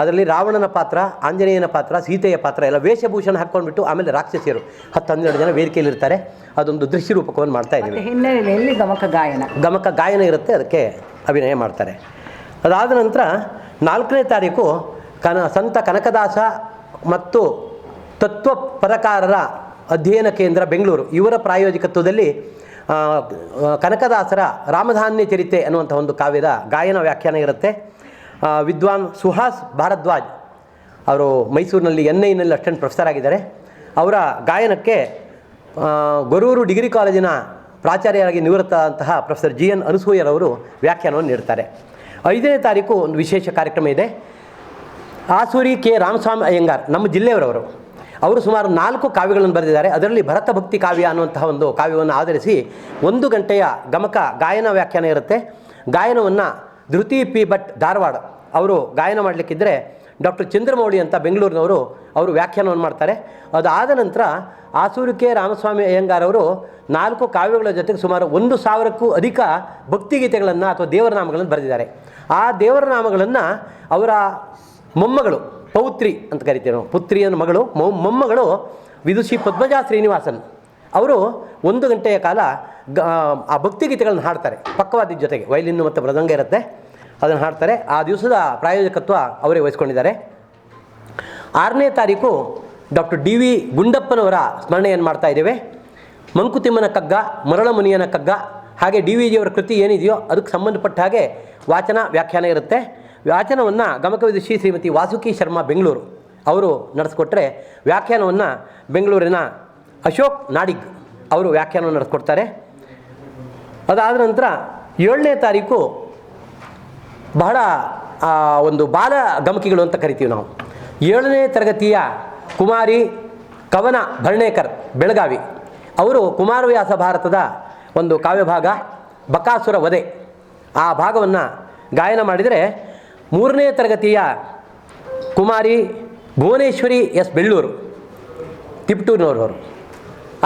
ಅದರಲ್ಲಿ ರಾವಣನ ಪಾತ್ರ, ಆಂಜನೇಯನ ಪಾತ್ರ, ಸೀತೆಯ ಪಾತ್ರ ಎಲ್ಲ ವೇಷಭೂಷಣ ಹಾಕ್ಕೊಂಡ್ಬಿಟ್ಟು ಆಮೇಲೆ ರಾಕ್ಷಸಿಯರು 10-12 ಜನ ವೇದಿಕೆಯಲ್ಲಿ ಇರ್ತಾರೆ. ಅದೊಂದು ದೃಶ್ಯ ರೂಪಕವನ್ನು ಮಾಡ್ತಾ ಇದ್ದೀವಿ. ಹಿನ್ನೆಲೆಯಲ್ಲಿ ಗಮಕ ಗಾಯನ ಇರುತ್ತೆ, ಅದಕ್ಕೆ ಅಭಿನಯ ಮಾಡ್ತಾರೆ. ಅದಾದ ನಂತರ 4ನೇ ತಾರೀಕು ಸಂತ ಕನಕದಾಸ ಮತ್ತು ತತ್ವ ಪರಕಾರರ ಅಧ್ಯಯನ ಕೇಂದ್ರ ಬೆಂಗಳೂರು ಇವರ ಪ್ರಾಯೋಜಕತ್ವದಲ್ಲಿ ಕನಕದಾಸರ ರಾಮಧಾನ್ಯ ಚರಿತೆ ಅನ್ನುವಂಥ ಒಂದು ಕಾವ್ಯದ ಗಾಯನ ವ್ಯಾಖ್ಯಾನ ಇರುತ್ತೆ. ವಿದ್ವಾನ್ ಸುಹಾಸ್ ಭಾರದ್ವಾಜ್ ಅವರು ಮೈಸೂರಿನಲ್ಲಿ NIನಲ್ಲಿ ಅಸಿಸ್ಟೆಂಟ್ ಪ್ರೊಫೆಸರ್ ಆಗಿದ್ದಾರೆ. ಅವರ ಗಾಯನಕ್ಕೆ ಗೊರೂರು ಡಿಗ್ರಿ ಕಾಲೇಜಿನ ಪ್ರಾಚಾರ್ಯರಾಗಿ ನಿವೃತ್ತ ಅಂತಹ ಪ್ರೊಫೆಸರ್ GN ಅನಸೂಯರವರು ವ್ಯಾಖ್ಯಾನವನ್ನು ನೀಡ್ತಾರೆ. 5ನೇ ತಾರೀಕು ಒಂದು ವಿಶೇಷ ಕಾರ್ಯಕ್ರಮ ಇದೆ. ಆಸೂರಿ ಕೆ ರಾಮಸ್ವಾಮಿ ಅಯ್ಯಂಗಾರ್ ನಮ್ಮ ಜಿಲ್ಲೆಯವರವರು. ಅವರು ಸುಮಾರು 4 ಕಾವ್ಯಗಳನ್ನು ಬರೆದಿದ್ದಾರೆ. ಅದರಲ್ಲಿ ಭರತ ಭಕ್ತಿ ಕಾವ್ಯ ಅನ್ನುವಂತಹ ಒಂದು ಕಾವ್ಯವನ್ನು ಆಧರಿಸಿ 1 ಗಂಟೆಯ ಗಮಕ ಗಾಯನ ವ್ಯಾಖ್ಯಾನ ಇರುತ್ತೆ. ಗಾಯನವನ್ನು ಧೃತಿ ಪಿ ಭಟ್ ಧಾರವಾಡ ಅವರು ಗಾಯನ ಮಾಡಲಿಕ್ಕಿದ್ದರೆ ಡಾಕ್ಟರ್ ಚಂದ್ರಮೌಳಿ ಅಂತ ಬೆಂಗಳೂರಿನವರು ಅವರು ವ್ಯಾಖ್ಯಾನವನ್ನು ಮಾಡ್ತಾರೆ. ಅದಾದ ನಂತರ ಆಸೂರಿ ಕೆ ರಾಮಸ್ವಾಮಿ ಅಯ್ಯಂಗಾರ್ ಅವರು 4 ಕಾವ್ಯಗಳ ಜೊತೆಗೆ ಸುಮಾರು 1000ಕ್ಕೂ ಅಧಿಕ ಭಕ್ತಿಗೀತೆಗಳನ್ನು ಅಥವಾ ದೇವರ ನಾಮಗಳನ್ನು ಬರೆದಿದ್ದಾರೆ. ಆ ದೇವರ ನಾಮಗಳನ್ನು ಅವರ ಮೊಮ್ಮಗಳು ಪೌತ್ರಿ ಅಂತ ಕರಿತೀವಿ ನಾವು, ಪುತ್ರಿಯನ ಮಗಳು ಮೊಮ್ಮಗಳು ವಿದುಷಿ ಪದ್ಮಜಾ ಶ್ರೀನಿವಾಸನ್ ಅವರು 1 ಗಂಟೆಯ ಕಾಲ ಆ ಭಕ್ತಿಗೀತೆಗಳನ್ನು ಹಾಡ್ತಾರೆ. ಪಕ್ಕವಾದ ಜೊತೆಗೆ ವಯಲಿನ್ನು ಮತ್ತು ಮೃದಂಗ ಇರುತ್ತೆ, ಅದನ್ನು ಹಾಡ್ತಾರೆ. ಆ ದಿವಸದ ಪ್ರಾಯೋಜಕತ್ವ ಅವರೇ ವಹಿಸ್ಕೊಂಡಿದ್ದಾರೆ. 6ನೇ ತಾರೀಕು ಡಾಕ್ಟರ್ DV ಗುಂಡಪ್ಪನವರ ಸ್ಮರಣೆಯನ್ನು ಮಾಡ್ತಾ ಇದ್ದೇವೆ. ಮಂಕುತಿಮ್ಮನ ಕಗ್ಗ, ಮರಳಮುನಿಯನ ಕಗ್ಗ, ಹಾಗೆ DVಜಿಯವರ ಕೃತಿ ಏನಿದೆಯೋ ಅದಕ್ಕೆ ಸಂಬಂಧಪಟ್ಟ ಹಾಗೆ ವಾಚನ ವ್ಯಾಖ್ಯಾನ ಇರುತ್ತೆ. ವಾಚನವನ್ನು ಗಮಕ ವಿದುಷಿ ಶ್ರೀಮತಿ ವಾಸುಕಿ ಶರ್ಮಾ ಬೆಂಗಳೂರು ಅವರು ನಡೆಸ್ಕೊಟ್ರೆ, ವ್ಯಾಖ್ಯಾನವನ್ನು ಬೆಂಗಳೂರಿನ ಅಶೋಕ್ ನಾಡಿಗ್ ಅವರು ವ್ಯಾಖ್ಯಾನವನ್ನು ನಡೆಸ್ಕೊಡ್ತಾರೆ. ಅದಾದ ನಂತರ 7ನೇ ತಾರೀಕು ಬಹಳ ಒಂದು ಬಾಲ ಗಮಕಿಗಳು ಅಂತ ಕರಿತೀವಿ ನಾವು. 7ನೇ ತರಗತಿಯ ಕುಮಾರಿ ಕವನ ಭರ್ಣೇಕರ್ ಬೆಳಗಾವಿ ಅವರು ಕುಮಾರವ್ಯಾಸ ಭಾರತದ ಒಂದು ಕಾವ್ಯಭಾಗ ಬಕಾಸುರ ವಧೆ ಆ ಭಾಗವನ್ನು ಗಾಯನ ಮಾಡಿದರೆ, 3ನೇ ತರಗತಿಯ ಕುಮಾರಿ ಭುವನೇಶ್ವರಿ ಎಸ್ ಬೆಳ್ಳೂರು ತಿಪ್ಟೂರಿನವರು,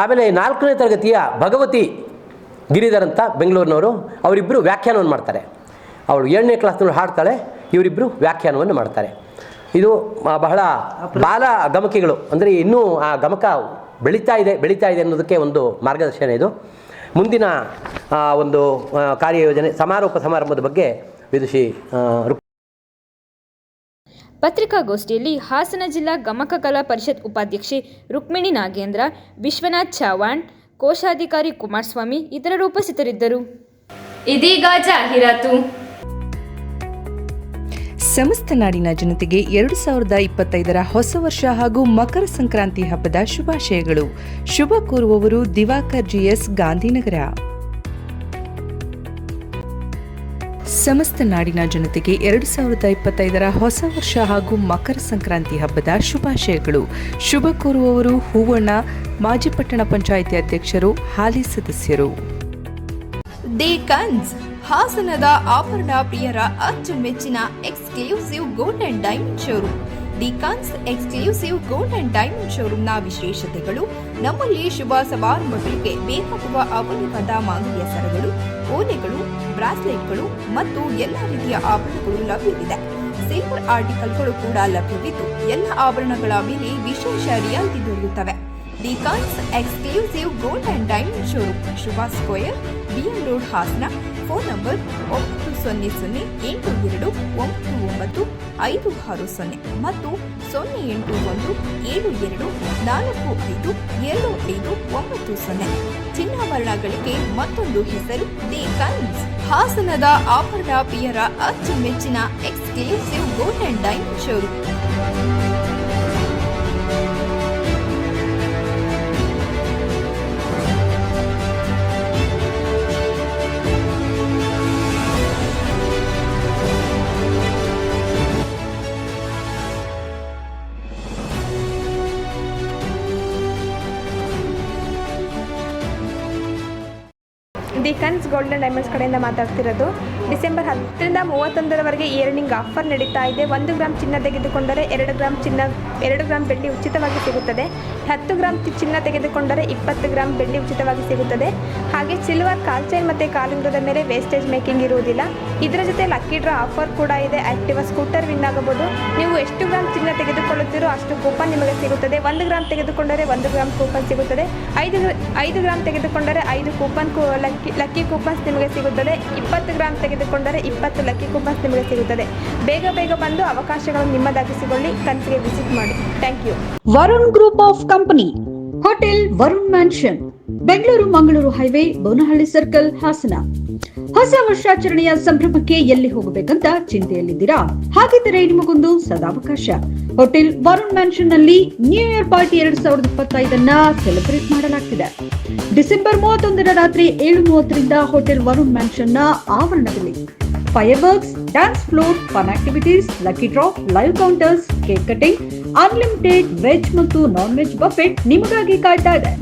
ಆಮೇಲೆ 4ನೇ ತರಗತಿಯ ಭಗವತಿ ಗಿರಿಧರ್ ಅಂತ ಬೆಂಗಳೂರಿನವರು, ಅವರಿಬ್ಬರು ವ್ಯಾಖ್ಯಾನವನ್ನು ಮಾಡ್ತಾರೆ. ಅವಳು 7ನೇ ಕ್ಲಾಸ್ನವರು ಹಾಡ್ತಾಳೆ, ಇವರಿಬ್ಬರು ವ್ಯಾಖ್ಯಾನವನ್ನು ಮಾಡ್ತಾರೆ. ಇದು ಬಹಳ ಬಾಲ ಗಮಕಿಗಳು, ಅಂದರೆ ಇನ್ನೂ ಆ ಗಮಕ ಬೆಳೀತಾ ಇದೆ ಅನ್ನೋದಕ್ಕೆ ಒಂದು ಮಾರ್ಗದರ್ಶನ ಇದು. ಮುಂದಿನ ಒಂದು ಕಾರ್ಯಯೋಜನೆ ಸಮಾರೋಪ ಸಮಾರಂಭದ ಬಗ್ಗೆ ವಿದುಷಿ ಪತ್ರಿಕಾಗೋಷ್ಠಿಯಲ್ಲಿ ಹಾಸನ ಜಿಲ್ಲಾ ಗಮಕ ಕಲಾ ಪರಿಷತ್ ಉಪಾಧ್ಯಕ್ಷೆ ರುಕ್ಮಿಣಿ ನಾಗೇಂದ್ರ, ವಿಶ್ವನಾಥ್ ಚವಾಣ್, ಕೋಶಾಧಿಕಾರಿ ಕುಮಾರಸ್ವಾಮಿ ಇತರರು ಉಪಸ್ಥಿತರಿದ್ದರು. ಇದೀಗ ಜಾಹೀರಾತು. ಸಮಸ್ತ ನಾಡಿನ ಜನತೆಗೆ 2025ರ ಹೊಸ ವರ್ಷ ಹಾಗೂ ಮಕರ ಸಂಕ್ರಾಂತಿ ಹಬ್ಬದ ಶುಭಾಶಯಗಳು. ಶುಭ ಕೋರುವವರು ದಿವಾಕರ್ GS, ಗಾಂಧಿನಗರ. ಸಮಸ್ತ ನಾಡಿನ ಜನತೆಗೆ 2025ರ ಹೊಸ ವರ್ಷ ಹಾಗೂ ಮಕರ ಸಂಕ್ರಾಂತಿ ಹಬ್ಬದ ಶುಭಾಶಯಗಳು. ಶುಭ ಕೋರುವವರು ಹೂವಣ್ಣ, ಮಾಜಿ ಪಟ್ಟಣ ಪಂಚಾಯಿತಿ ಅಧ್ಯಕ್ಷರು, ಹಾಲಿ ಸದಸ್ಯರು. ದಿ ಕನ್ಸ್, ಹಾಸನದ ಆಭರಣ ಪ್ರಿಯರ ಅಚ್ಚುಮೆಚ್ಚಿನ exclusive gold and diamond showroom. The ಕನ್ಸ್ ಎಕ್ಸ್ಕ್ಲೂಸಿವ್ ಗೋಲ್ಡ್ ಅಂಡ್ ಡೈಮಂಡ್ ಶೋರೂಮ್ನ ವಿಶೇಷತೆಗಳು: ನಮ್ಮಲ್ಲಿ ಶುಭ ಸಮಾರಂಭಗಳಿಗೆ ಬೇಕಾಗುವ ಅಪರೂಪದ ಮಾಂಗಲ್ಯ ಸರಗಳು, ಓಲೆಗಳು, ಬ್ರಾಸ್ಲೆಟ್ಗಳು ಮತ್ತು ಎಲ್ಲ ರೀತಿಯ ಆಭರಣಗಳು ಲಭ್ಯವಿದೆ. ಸಿಲ್ವರ್ ಆರ್ಟಿಕಲ್ಗಳು ಕೂಡ ಲಭ್ಯವಿದ್ದು ಎಲ್ಲ ಆಭರಣಗಳ ಮೇಲೆ ವಿಶೇಷ ರಿಯಾಯಿತಿ ದೊರೆಯುತ್ತವೆ. ದಿ ಕನ್ಸ್ exclusive gold and diamond showroom, Shubha square, BM road, Hassan. Phone number 9008299555. 560 ಮತ್ತು 08172452590. ಚಿನ್ನಾಭರಣಗಳಿಗೆ ಮತ್ತೊಂದು ಹೆಸರು ದಿ ಕನ್ಸ್. ಹಾಸನದ ಆಭರಣ ಪ್ರಿಯರ ಅಚ್ಚುಮೆಚ್ಚಿನ exclusive gold and diamond showroom. The ಕನ್ಸ್ ಗೋಲ್ಡ್ ಆ್ಯಂಡ್ ಡೈಮಂಡ್ಸ್ ಕಡೆಯಿಂದ ಮಾತಾಡ್ತಿರೋದು. ಡಿಸೆಂಬರ್ 10ರಿಂದ 31ರವರೆಗೆ ಇಯರಿಂಗ್ ಆಫರ್ ನಡೀತಾ ಇದೆ. 1 ಗ್ರಾಮ್ ಚಿನ್ನ ತೆಗೆದುಕೊಂಡರೆ 2 ಗ್ರಾಮ್ ಬೆಳ್ಳಿ ಉಚಿತವಾಗಿ ಸಿಗುತ್ತದೆ. 10 ಗ್ರಾಮ್ ಚಿನ್ನ ತೆಗೆದುಕೊಂಡರೆ 20 ಗ್ರಾಮ್ ಬೆಳ್ಳಿ ಉಚಿತವಾಗಿ ಸಿಗುತ್ತದೆ. ಹಾಗೆ ಸಿಲ್ವರ್ ಕಾಲ್ ಚೈನ್ ಮತ್ತು ಕಾಲುಂಗುರದ ಮೇಲೆ ವೇಸ್ಟೇಜ್ ಮೇಕಿಂಗ್ ಇರುವುದಿಲ್ಲ. ಇದರ ಜೊತೆ ಲಕ್ಕಿ ಡ್ರಾ ಆಫರ್ ಕೂಡ ಇದೆ. ಆಕ್ಟಿವಾ ಸ್ಕೂಟರ್ ವಿನ್ ಆಗಬಹುದು. ನೀವು ಎಷ್ಟು ಗ್ರಾಮ್ ಚಿನ್ನ ತೆಗೆದುಕೊಳ್ಳುತ್ತೀರೋ ಅಷ್ಟು ಕೂಪನ್ ನಿಮಗೆ ಸಿಗುತ್ತದೆ. 1 ಗ್ರಾಮ್ ತೆಗೆದುಕೊಂಡರೆ 1 ಗ್ರಾಮ್ ಕೂಪನ್ ಸಿಗುತ್ತದೆ. 5 ಗ್ರಾಮ್ ತೆಗೆದುಕೊಂಡರೆ 5 ಕೂಪನ್ ಲಕ್ಕಿ ಕೂಪನ್ಸ್ ನಿಮಗೆ ಸಿಗುತ್ತದೆ. 20 ಗ್ರಾಮ್ ತೆಗೆದುಕೊಂಡರೆ 20 ಲಕ್ಕಿ ಕೂಪನ್ಸ್ ನಿಮಗೆ ಸಿಗುತ್ತದೆ. ಬೇಗ ಬಂದು ಅವಕಾಶಗಳನ್ನು ನಿಮ್ಮದಾಗಿಸಿಕೊಳ್ಳಿ. ಕನ್ಸ್ಗೆ ವಿಸಿಟ್ ಮಾಡಿ. Thank you. Varun group of company, hotel Varun mansion, Bengaluru Mangaluru highway, Bonahalli circle, Hassan. ಹೊಸ ವರ್ಷಾಚರಣೆಯ ಸಂಭ್ರಮಕ್ಕೆ ಎಲ್ಲಿ ಹೋಗಬೇಕಂತ ಚಿಂತೆಯಲ್ಲಿದ್ದೀರಾ? ಹಾಗಿದ್ದರೆ ನಿಮಗೊಂದು ಸದಾವಕಾಶ. ಹೋಟೆಲ್ ವರುಣ್ ಮ್ಯಾನ್ಷನ್ ನಲ್ಲಿ ನ್ಯೂ ಇಯರ್ ಪಾರ್ಟಿ 2025 ಸೆಲೆಬ್ರೇಟ್ ಮಾಡಲಾಗ್ತಿದೆ. ಡಿಸೆಂಬರ್ 31ರ ರಾತ್ರಿ 7:30ರಿಂದ ಹೋಟೆಲ್ ವರುಣ್ ಮ್ಯಾನ್ಷನ್ ನ ಆವರಣದಲ್ಲಿ fireworks, dance floor, fun activities, lucky draw, live counters, cake cutting, unlimited veg ಮತ್ತು ನಾನ್ ವೆಜ್ ಬಫೆಟ್ ನಿಮಗಾಗಿ ಕಾಯ್ತಾ ಇದೆ.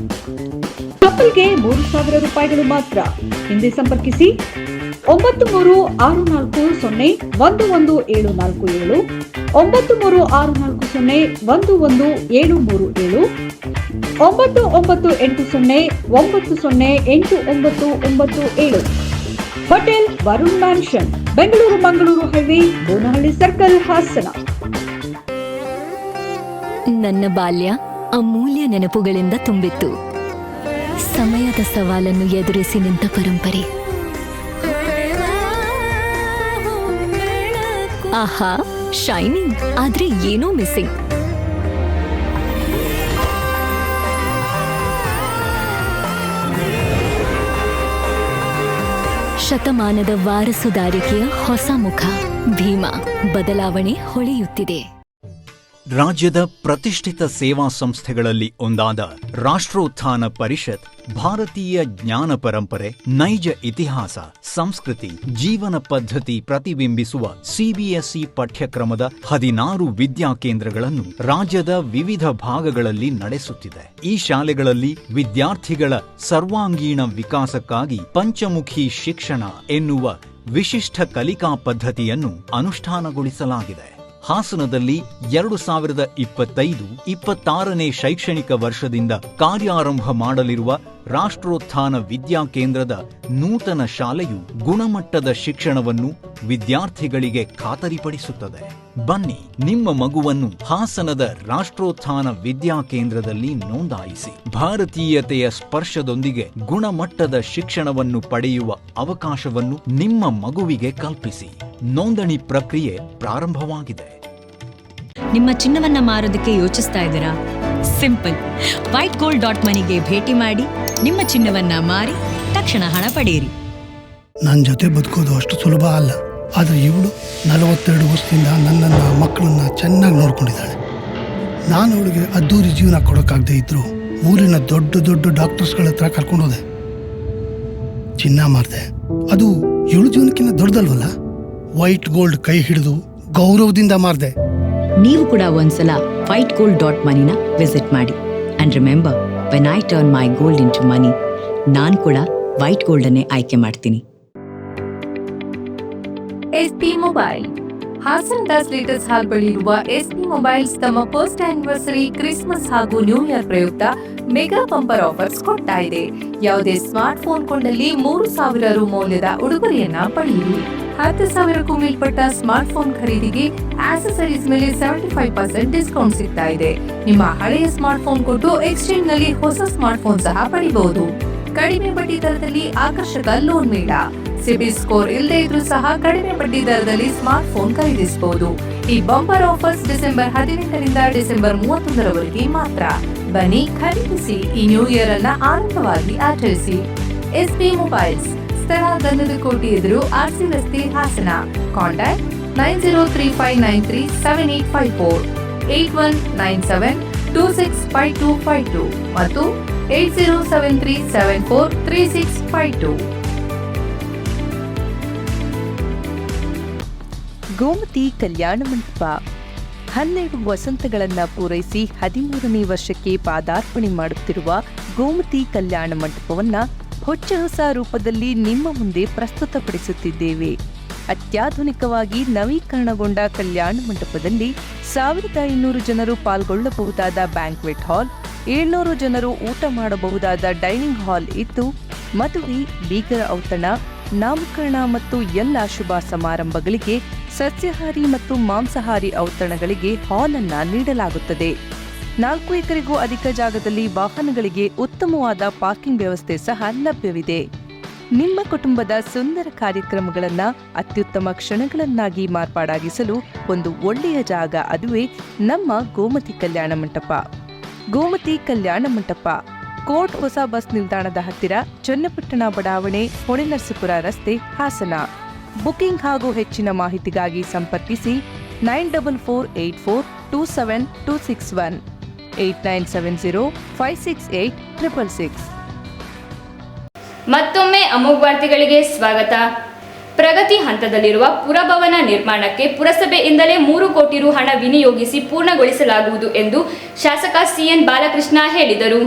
ಕಪಲ್ಗೆ 3,000 ರೂಪಾಯಿಗಳು ಮಾತ್ರ. ಹಿಂದೆ ಸಂಪರ್ಕಿಸಿ 9364011747, 9364011737, 9980908997. Hotel Varun mansion, Bengaluru Mangaluru highway, Bonahalli circle, Hassan. ನನ್ನ ಬಾಲ್ಯ ಅಮೂಲ್ಯ ನೆನಪುಗಳಿಂದ ತುಂಬಿತ್ತು. ಸಮಯದ ಸವಾಲನ್ನು ಎದುರಿಸಿ ನಿಂತ ಪರಂಪರೆ. ಆಹಾ, ಶೈನಿಂಗ್, ಆದ್ರೆ ಏನೋ ಮಿಸ್ಸಿಂಗ್. ಶತಮಾನದ ವಾರಸುದಾರಿಕೆಯ ಹೊಸ ಮುಖ ಭೀಮಾ. ಬದಲಾವಣೆ ಹೊಳೆಯುತ್ತಿದೆ. ರಾಜ್ಯದ ಪ್ರತಿಷ್ಠಿತ ಸೇವಾ ಸಂಸ್ಥೆಗಳಲ್ಲಿ ಒಂದಾದ ರಾಷ್ಟ್ರೋತ್ಥಾನ ಪರಿಷತ್ ಭಾರತೀಯ ಜ್ಞಾನ ಪರಂಪರೆ, ನೈಜ ಇತಿಹಾಸ, ಸಂಸ್ಕೃತಿ, ಜೀವನ ಪದ್ಧತಿ ಪ್ರತಿಬಿಂಬಿಸುವ ಸಿಬಿಎಸ್ಇ ಪಠ್ಯಕ್ರಮದ 16 ವಿದ್ಯಾಕೇಂದ್ರಗಳನ್ನು ರಾಜ್ಯದ ವಿವಿಧ ಭಾಗಗಳಲ್ಲಿ ನಡೆಸುತ್ತಿದೆ. ಈ ಶಾಲೆಗಳಲ್ಲಿ ವಿದ್ಯಾರ್ಥಿಗಳ ಸರ್ವಾಂಗೀಣ ವಿಕಾಸಕ್ಕಾಗಿ ಪಂಚಮುಖಿ ಶಿಕ್ಷಣ ಎನ್ನುವ ವಿಶಿಷ್ಟ ಕಲಿಕಾ ಪದ್ಧತಿಯನ್ನು ಅನುಷ್ಠಾನಗೊಳಿಸಲಾಗಿದೆ. ಹಾಸನದಲ್ಲಿ 2025-26ನೇ ಶೈಕ್ಷಣಿಕ ವರ್ಷದಿಂದ ಕಾರ್ಯಾರಂಭ ಮಾಡಲಿರುವ ರಾಷ್ಟ್ರೋತ್ಥಾನ ವಿದ್ಯಾಕೇಂದ್ರದ ನೂತನ ಶಾಲೆಯು ಗುಣಮಟ್ಟದ ಶಿಕ್ಷಣವನ್ನು ವಿದ್ಯಾರ್ಥಿಗಳಿಗೆ ಖಾತರಿಪಡಿಸುತ್ತದೆ. ಬನ್ನಿ, ನಿಮ್ಮ ಮಗುವನ್ನು ಹಾಸನದ ರಾಷ್ಟ್ರೋತ್ಥಾನ ವಿದ್ಯಾಕೇಂದ್ರದಲ್ಲಿ ನೋಂದಾಯಿಸಿ. ಭಾರತೀಯತೆಯ ಸ್ಪರ್ಶದೊಂದಿಗೆ ಗುಣಮಟ್ಟದ ಶಿಕ್ಷಣವನ್ನು ಪಡೆಯುವ ಅವಕಾಶವನ್ನು ನಿಮ್ಮ ಮಗುವಿಗೆ ಕಲ್ಪಿಸಿ. ನೋಂದಣಿ ಪ್ರಕ್ರಿಯೆ ಪ್ರಾರಂಭವಾಗಿದೆ. ನಿಮ್ಮ ಚಿನ್ನವನ್ನ ಮಾರೋದಕ್ಕೆ ಯೋಚಿಸ್ತಾ ಇದ್ದೀರಾ? ಸಿಂಪಲ್. whitegold.moneyಗೆ ಭೇಟಿ ಮಾಡಿ ನಿಮ್ಮ ಚಿನ್ನವನ್ನ ಮಾರಿ ತಕ್ಷಣ ಹಣ ಪಡೆಯಿರಿ. ನನ್ನ ಜೊತೆ ಬದುಕೋದು ಅಷ್ಟು ಸುಲಭ ಅಲ್ಲ. ಆದರೆ ಇವಳು 42 ವರ್ಷದಿಂದ ನನ್ನನ್ನು, ಮಕ್ಕಳನ್ನ ಚೆನ್ನಾಗಿ ನೋಡ್ಕೊಂಡಿದ್ದಾಳೆ. ನಾನು ಅವಳಿಗೆ ಅದ್ದೂರಿ ಜೀವನ ಕೊಡೋಕ್ಕಾಗದೇ ಇದ್ರು ಊರಿನ ದೊಡ್ಡ ಡಾಕ್ಟರ್ಸ್ಗಳ ಹತ್ರ ಕರ್ಕೊಂಡೋದೆ. ಚಿನ್ನ ಮಾರ್ದೆ. ಅದು ಇವಳು ಜೀವನಕ್ಕಿಂತ ದೊಡ್ಡದಲ್ವಲ್ಲ. ವೈಟ್ ಗೋಲ್ಡ್ ಕೈ ಹಿಡಿದು ಗೌರವದಿಂದ ಮಾರ್ದೆ. ನೀವು ಕೂಡ ಒಂದ್ಸಲ whitegold.moneyನ ವಿಸಿಟ್ ಮಾಡಿ. And remember, when I turn my gold into money, ನಾನು ಕೂಡ ವೈಟ್ ಗೋಲ್ಡ್ ಅನ್ನೇ ಆಯ್ಕೆ ಮಾಡ್ತೀನಿ. ಎಸ್ಪಿ ಮೊಬೈಲ್ ಹಾಸನದ ಸ್ಟೇಟಸ್ ಹಾಲ್ ಬಳಿ ಇರುವ ಎಸ್ಪಿ ಮೊಬೈಲ್ಸ್ ತಮ್ಮ ಫಸ್ಟ್ ಆನಿವರ್ಸರಿ, ಕ್ರಿಸ್ಮಸ್ ಹಾಗೂ ನ್ಯೂ ಇಯರ್ ಪ್ರಯುಕ್ತ ಮೆಗಾ ಬಂಪರ್ ಆಫರ್ಸ್ ಕೊಡ್ತಾ ಇದೆ. ಯಾವುದೇ ಸ್ಮಾರ್ಟ್ ಫೋನ್ ಕೊಂಡಲ್ಲಿ 3,000 ರು ಮೌಲ್ಯದ ಉಡುಗೊರೆಯನ್ನ ಪಡೆಯಿರಿ. 10,000ಕ್ಕೂ ಮೇಲ್ಪಟ್ಟ ಸ್ಮಾರ್ಟ್ ಫೋನ್ ಖರೀದಿಗೆ ಆಕ್ಸೆಸರೀಸ್ ಮೇಲೆ 75% ಡಿಸ್ಕೌಂಟ್ ಸಿಗ್ತಾ ಇದೆ. ನಿಮ್ಮ ಹಳೆಯ ಸ್ಮಾರ್ಟ್ ಫೋನ್ ಕೊಟ್ಟು ಎಕ್ಸ್ಚೇಂಜ್ ನಲ್ಲಿ ಹೊಸ ಸ್ಮಾರ್ಟ್ ಫೋನ್ ಸಹ ಪಡೆಯಬಹುದು. ಕಡಿಮೆ ಬಡ್ಡಿ ದರದಲ್ಲಿ ಆಕರ್ಷಕ ಲೋನ್ ಮೇಳ. ಸಿಬಿಲ್ ಸ್ಕೋರ್ ಇಲ್ಲದೆ ಇದ್ರೂ ಸಹ ಕಡಿಮೆ ಬಡ್ಡಿ ದರದಲ್ಲಿ ಸ್ಮಾರ್ಟ್ ಫೋನ್ ಖರೀದಿಸಬಹುದು. ಈ ಬಂಪರ್ ಆಫರ್ಸ್ ಡಿಸೆಂಬರ್ 18ರಿಂದ ಡಿಸೆಂಬರ್ 31ರವರೆಗೆ ಮಾತ್ರ. ಬನ್ನಿ ಖರೀದಿಸಿ, ಈ ನ್ಯೂ ಇಯರ್ ಅನ್ನ ಆನಂದವಾಗಿ ಆಚರಿಸಿ. ಎಸ್ಪಿ ಮೊಬೈಲ್ಸ್, ಸ್ಥಳ ಗಂಧದ ಕೋಟೆ ಎದುರು, ಆರ್ಸಿ ರಸ್ತೆ, ಹಾಸನ. ಕಾಂಟ್ಯಾಕ್ಟ್ 9035937854, 8197265252 ಮತ್ತು 8073743652. ಗೋಮತಿ ಕಲ್ಯಾಣ ಮಂಟಪ 12 ವಸಂತಗಳನ್ನು ಪೂರೈಸಿ 13ನೇ ವರ್ಷಕ್ಕೆ ಪಾದಾರ್ಪಣೆ ಮಾಡುತ್ತಿರುವ ಗೋಮತಿ ಕಲ್ಯಾಣ ಮಂಟಪವನ್ನು ಹೊಚ್ಚ ಹೊಸ ರೂಪದಲ್ಲಿ ನಿಮ್ಮ ಮುಂದೆ ಪ್ರಸ್ತುತಪಡಿಸುತ್ತಿದ್ದೇವೆ. ಅತ್ಯಾಧುನಿಕವಾಗಿ ನವೀಕರಣಗೊಂಡ ಕಲ್ಯಾಣ ಮಂಟಪದಲ್ಲಿ 1500 ಜನರು ಪಾಲ್ಗೊಳ್ಳಬಹುದಾದ ಬ್ಯಾಂಕ್ವೆಟ್ ಹಾಲ್, 700 ಜನರು ಊಟ ಮಾಡಬಹುದಾದ ಡೈನಿಂಗ್ ಹಾಲ್ ಇದ್ದು, ಮದುವೆ, ಬೀಗರ ಔತಣ, ನಾಮಕರಣ ಮತ್ತು ಎಲ್ಲ ಶುಭ ಸಮಾರಂಭಗಳಿಗೆ, ಸಸ್ಯಾಹಾರಿ ಮತ್ತು ಮಾಂಸಾಹಾರಿ ಔತಣಗಳಿಗೆ ಹಾಲ್ ಅನ್ನು ನೀಡಲಾಗುತ್ತದೆ. 4 ಎಕರೆಗೂ ಅಧಿಕ ಜಾಗದಲ್ಲಿ ವಾಹನಗಳಿಗೆ ಉತ್ತಮವಾದ ಪಾರ್ಕಿಂಗ್ ವ್ಯವಸ್ಥೆ ಸಹ ಲಭ್ಯವಿದೆ. ನಿಮ್ಮ ಕುಟುಂಬದ ಸುಂದರ ಕಾರ್ಯಕ್ರಮಗಳನ್ನು ಅತ್ಯುತ್ತಮ ಕ್ಷಣಗಳನ್ನಾಗಿ ಮಾರ್ಪಾಡಾಗಿಸಲು ಒಂದು ಒಳ್ಳೆಯ ಜಾಗ, ಅದುವೇ ನಮ್ಮ ಗೋಮತಿ ಕಲ್ಯಾಣ ಮಂಟಪ. ಗೋಮತಿ ಕಲ್ಯಾಣ ಮಂಟಪ, ಕೋರ್ಟ್ ಹೊಸ ಬಸ್ ನಿಲ್ದಾಣದ ಹತ್ತಿರ, ಚನ್ನಪಟ್ಟಣ ಬಡಾವಣೆ, ಹೊಳೆನರಸೀಪುರ ರಸ್ತೆ, ಹಾಸನ. ಬುಕಿಂಗ್ ಹಾಗೂ ಹೆಚ್ಚಿನ ಮಾಹಿತಿಗಾಗಿ ಸಂಪರ್ಕಿಸಿ 9448427261, 8970568666. ಮತ್ತೊಮ್ಮೆ ಅಮೋಘ ವಾರ್ತೆಗಳಿಗೆ ಸ್ವಾಗತ. ಪ್ರಗತಿ ಹಂತದಲ್ಲಿರುವ ಪುರಭವನ ನಿರ್ಮಾಣಕ್ಕೆ ಪುರಸಭೆಯಿಂದಲೇ 3 ಕೋಟಿ ರು ಹಣ ವಿನಿಯೋಗಿಸಿ ಪೂರ್ಣಗೊಳಿಸಲಾಗುವುದು ಎಂದು ಶಾಸಕ ಸಿಎನ್ ಬಾಲಕೃಷ್ಣ ಹೇಳಿದರು.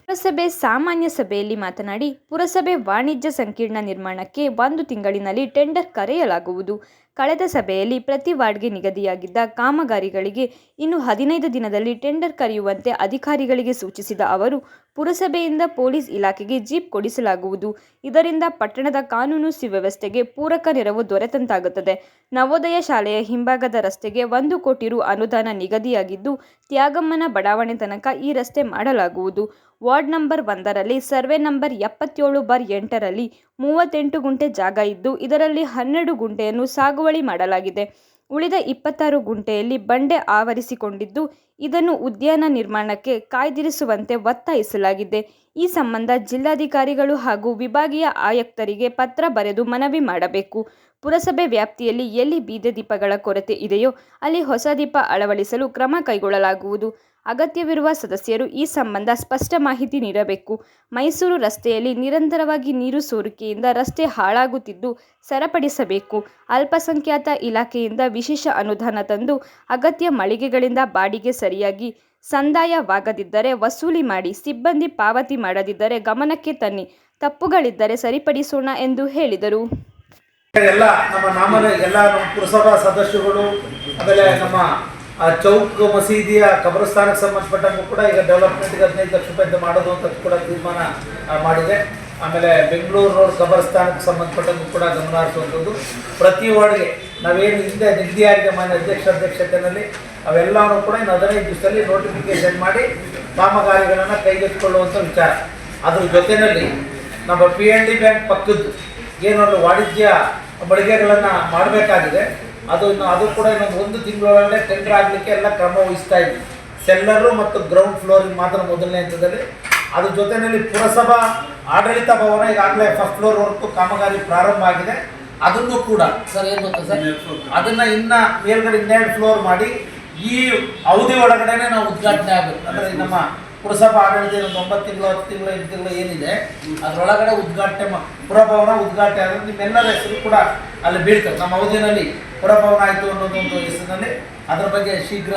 ಪುರಸಭೆ ಸಾಮಾನ್ಯ ಸಭೆಯಲ್ಲಿ ಮಾತನಾಡಿ, ಪುರಸಭೆ ವಾಣಿಜ್ಯ ಸಂಕೀರ್ಣ ನಿರ್ಮಾಣಕ್ಕೆ 1 ತಿಂಗಳಿನಲ್ಲಿ ಟೆಂಡರ್ ಕರೆಯಲಾಗುವುದು. ಕಳೆದ ಸಭೆಯಲ್ಲಿ ಪ್ರತಿ ವಾರ್ಡ್ಗೆ ನಿಗದಿಯಾಗಿದ್ದ ಕಾಮಗಾರಿಗಳಿಗೆ ಇನ್ನು 15 ದಿನದಲ್ಲಿ ಟೆಂಡರ್ ಕರೆಯುವಂತೆ ಅಧಿಕಾರಿಗಳಿಗೆ ಸೂಚಿಸಿದ ಅವರು, ಪುರಸಭೆಯಿಂದ ಪೊಲೀಸ್ ಇಲಾಖೆಗೆ ಜೀಪ್ ಕೊಡಿಸಲಾಗುವುದು. ಇದರಿಂದ ಪಟ್ಟಣದ ಕಾನೂನು ಸುವ್ಯವಸ್ಥೆಗೆ ಪೂರಕ ನೆರವು ದೊರೆತಂತಾಗುತ್ತದೆ. ನವೋದಯ ಶಾಲೆಯ ಹಿಂಭಾಗದ ರಸ್ತೆಗೆ 1 ಕೋಟಿ ರು ಅನುದಾನ ನಿಗದಿಯಾಗಿದ್ದು, ತ್ಯಾಗಮ್ಮನ ಬಡಾವಣೆ ತನಕ ಈ ರಸ್ತೆ ಮಾಡಲಾಗುವುದು. ವಾರ್ಡ್ ನಂಬರ್ 1ರಲ್ಲಿ ಸರ್ವೆ ನಂಬರ್ 77/8ರಲ್ಲಿ 38 ಗುಂಟೆ ಜಾಗ ಇದ್ದು, ಇದರಲ್ಲಿ 12 ಗುಂಟೆಯನ್ನು ಸಾಗುವಳಿ ಮಾಡಲಾಗಿದೆ. ಉಳಿದ 26 ಗುಂಟೆಯಲ್ಲಿ ಬಂಡೆ ಆವರಿಸಿಕೊಂಡಿದ್ದು, ಇದನ್ನು ಉದ್ಯಾನ ನಿರ್ಮಾಣಕ್ಕೆ ಕಾಯ್ದಿರಿಸುವಂತೆ ಒತ್ತಾಯಿಸಲಾಗಿದೆ. ಈ ಸಂಬಂಧ ಜಿಲ್ಲಾಧಿಕಾರಿಗಳು ಹಾಗೂ ವಿಭಾಗೀಯ ಆಯುಕ್ತರಿಗೆ ಪತ್ರ ಬರೆದು ಮನವಿ ಮಾಡಬೇಕು. ಪುರಸಭೆ ವ್ಯಾಪ್ತಿಯಲ್ಲಿ ಎಲ್ಲಿ ಬೀದಿ ದೀಪಗಳ ಕೊರತೆ ಇದೆಯೋ ಅಲ್ಲಿ ಹೊಸ ದೀಪ ಅಳವಡಿಸಲು ಕ್ರಮ ಕೈಗೊಳ್ಳಲಾಗುವುದು. ಅಗತ್ಯವಿರುವ ಸದಸ್ಯರು ಈ ಸಂಬಂಧ ಸ್ಪಷ್ಟ ಮಾಹಿತಿ ನೀಡಬೇಕು. ಮೈಸೂರು ರಸ್ತೆಯಲ್ಲಿ ನಿರಂತರವಾಗಿ ನೀರು ಸೋರಿಕೆಯಿಂದ ರಸ್ತೆ ಹಾಳಾಗುತ್ತಿದ್ದು, ಸರಿಪಡಿಸಬೇಕು. ಅಲ್ಪಸಂಖ್ಯಾತ ಇಲಾಖೆಯಿಂದ ವಿಶೇಷ ಅನುದಾನ ತಂದು ಅಗತ್ಯ ಮಳಿಗೆಗಳಿಂದ ಬಾಡಿಗೆ ಸರಿಯಾಗಿ ಸಂದಾಯವಾಗದಿದ್ದರೆ ವಸೂಲಿ ಮಾಡಿ, ಸಿಬ್ಬಂದಿ ಪಾವತಿ ಮಾಡದಿದ್ದರೆ ಗಮನಕ್ಕೆ ತನ್ನಿ, ತಪ್ಪುಗಳಿದ್ದರೆ ಸರಿಪಡಿಸೋಣ ಎಂದು ಹೇಳಿದರು. ಎಲ್ಲ ನಮ್ಮ ಪುರಸಭಾ ಸದಸ್ಯರುಗಳು, ಆಮೇಲೆ ನಮ್ಮ ಚೌಕ್ ಮಸೀದಿಯ ಕಬ್ರಸ್ಥಾನಕ್ಕೆ ಸಂಬಂಧಪಟ್ಟಂಗೂ ಕೂಡ ಈಗ ಡೆವಲಪ್ಮೆಂಟ್ಗೆ 15 ಲಕ್ಷ ರೂಪಾಯಿ ಮಾಡೋದು ಅಂತ ಕೂಡ ತೀರ್ಮಾನ ಮಾಡಿದೆ. ಆಮೇಲೆ ಬೆಂಗಳೂರು ರೋಡ್ ಕಬ್ರಸ್ಥಾನಕ್ಕೆ ಸಂಬಂಧಪಟ್ಟಂಗೂ ಕೂಡ ಗಮನ ಹರಿಸುವಂಥದ್ದು. ಪ್ರತಿ ವಾರ್ಡ್ಗೆ ನಾವೇನು ಹಿಂದೆ ನಿಗದಿಯಾಗಿದೆ ಮಾನ್ಯ ಅಧ್ಯಕ್ಷತೆಯಲ್ಲಿ ಅವೆಲ್ಲವೂ ಕೂಡ ಇನ್ನು 15 ದಿವಸದಲ್ಲಿ ನೋಟಿಫಿಕೇಶನ್ ಮಾಡಿ ಕಾಮಗಾರಿಗಳನ್ನು ಕೈಗೆತ್ತಿಕೊಳ್ಳುವಂಥ ವಿಚಾರ. ಅದ್ರ ಜೊತೆಯಲ್ಲಿ ನಮ್ಮ PND ಬ್ಯಾಂಕ್ ಪಕ್ಕದ್ದು ಏನೊಂದು ವಾಣಿಜ್ಯ ಮಳಿಗೆಗಳನ್ನು ಮಾಡಬೇಕಾಗಿದೆ. ಅದು ಕೂಡ ಇನ್ನೊಂದು 1 ತಿಂಗಳೊಳಗಡೆ ಟೆಂಡರ್ ಆಗಲಿಕ್ಕೆ ಎಲ್ಲ ಕ್ರಮ ವಹಿಸ್ತಾ ಇದ್ವಿ. ಸೆಲ್ಲರು ಮತ್ತು ಗ್ರೌಂಡ್ ಫ್ಲೋರಿಗೆ ಮಾತ್ರ ಮೊದಲನೇ ಹಂತದಲ್ಲಿ. ಅದ್ರ ಜೊತೆಯಲ್ಲಿ ಪುರಸಭಾ ಆಡಳಿತ ಭವನ ಈಗಾಗಲೇ ಫಸ್ಟ್ ಫ್ಲೋರ್ ವರ್ಕು ಕಾಮಗಾರಿ ಪ್ರಾರಂಭ ಆಗಿದೆ. ಅದನ್ನು ಕೂಡ ಸರ್ ಏನು ಗೊತ್ತಾ ಸರ್, ಅದನ್ನು ಇನ್ನು ಮೇಲ್ಗಡೆ 2 ಫ್ಲೋರ್ ಮಾಡಿ ಈ ಅವಧಿ ಒಳಗಡೆ ನಾವು ಉದ್ಘಾಟನೆ ಆಗಬೇಕು. ಅಂದರೆ ನಮ್ಮ ಪುರಸಭಾ ಆಡಳಿತ 9 ತಿಂಗಳು 10 ತಿಂಗಳು 8 ತಿಂಗಳು ಏನಿದೆ ಅದರೊಳಗಡೆ ಉದ್ಘಾಟನೆ ಪುರಭವನ ಉದ್ಘಾಟನೆ ಆದರೆ ನಿಮ್ಮೆಲ್ಲರ ಹೆಸರು ಕೂಡ ಅಲ್ಲಿ ಬೀಳ್ತದೆ. ನಮ್ಮ ಅವಧಿಯಲ್ಲಿ ಪುರಭವನ ಆಯಿತು ಅನ್ನೋದೊಂದು ಹೆಸರಿನಲ್ಲಿ ಅದರ ಬಗ್ಗೆ ಶೀಘ್ರ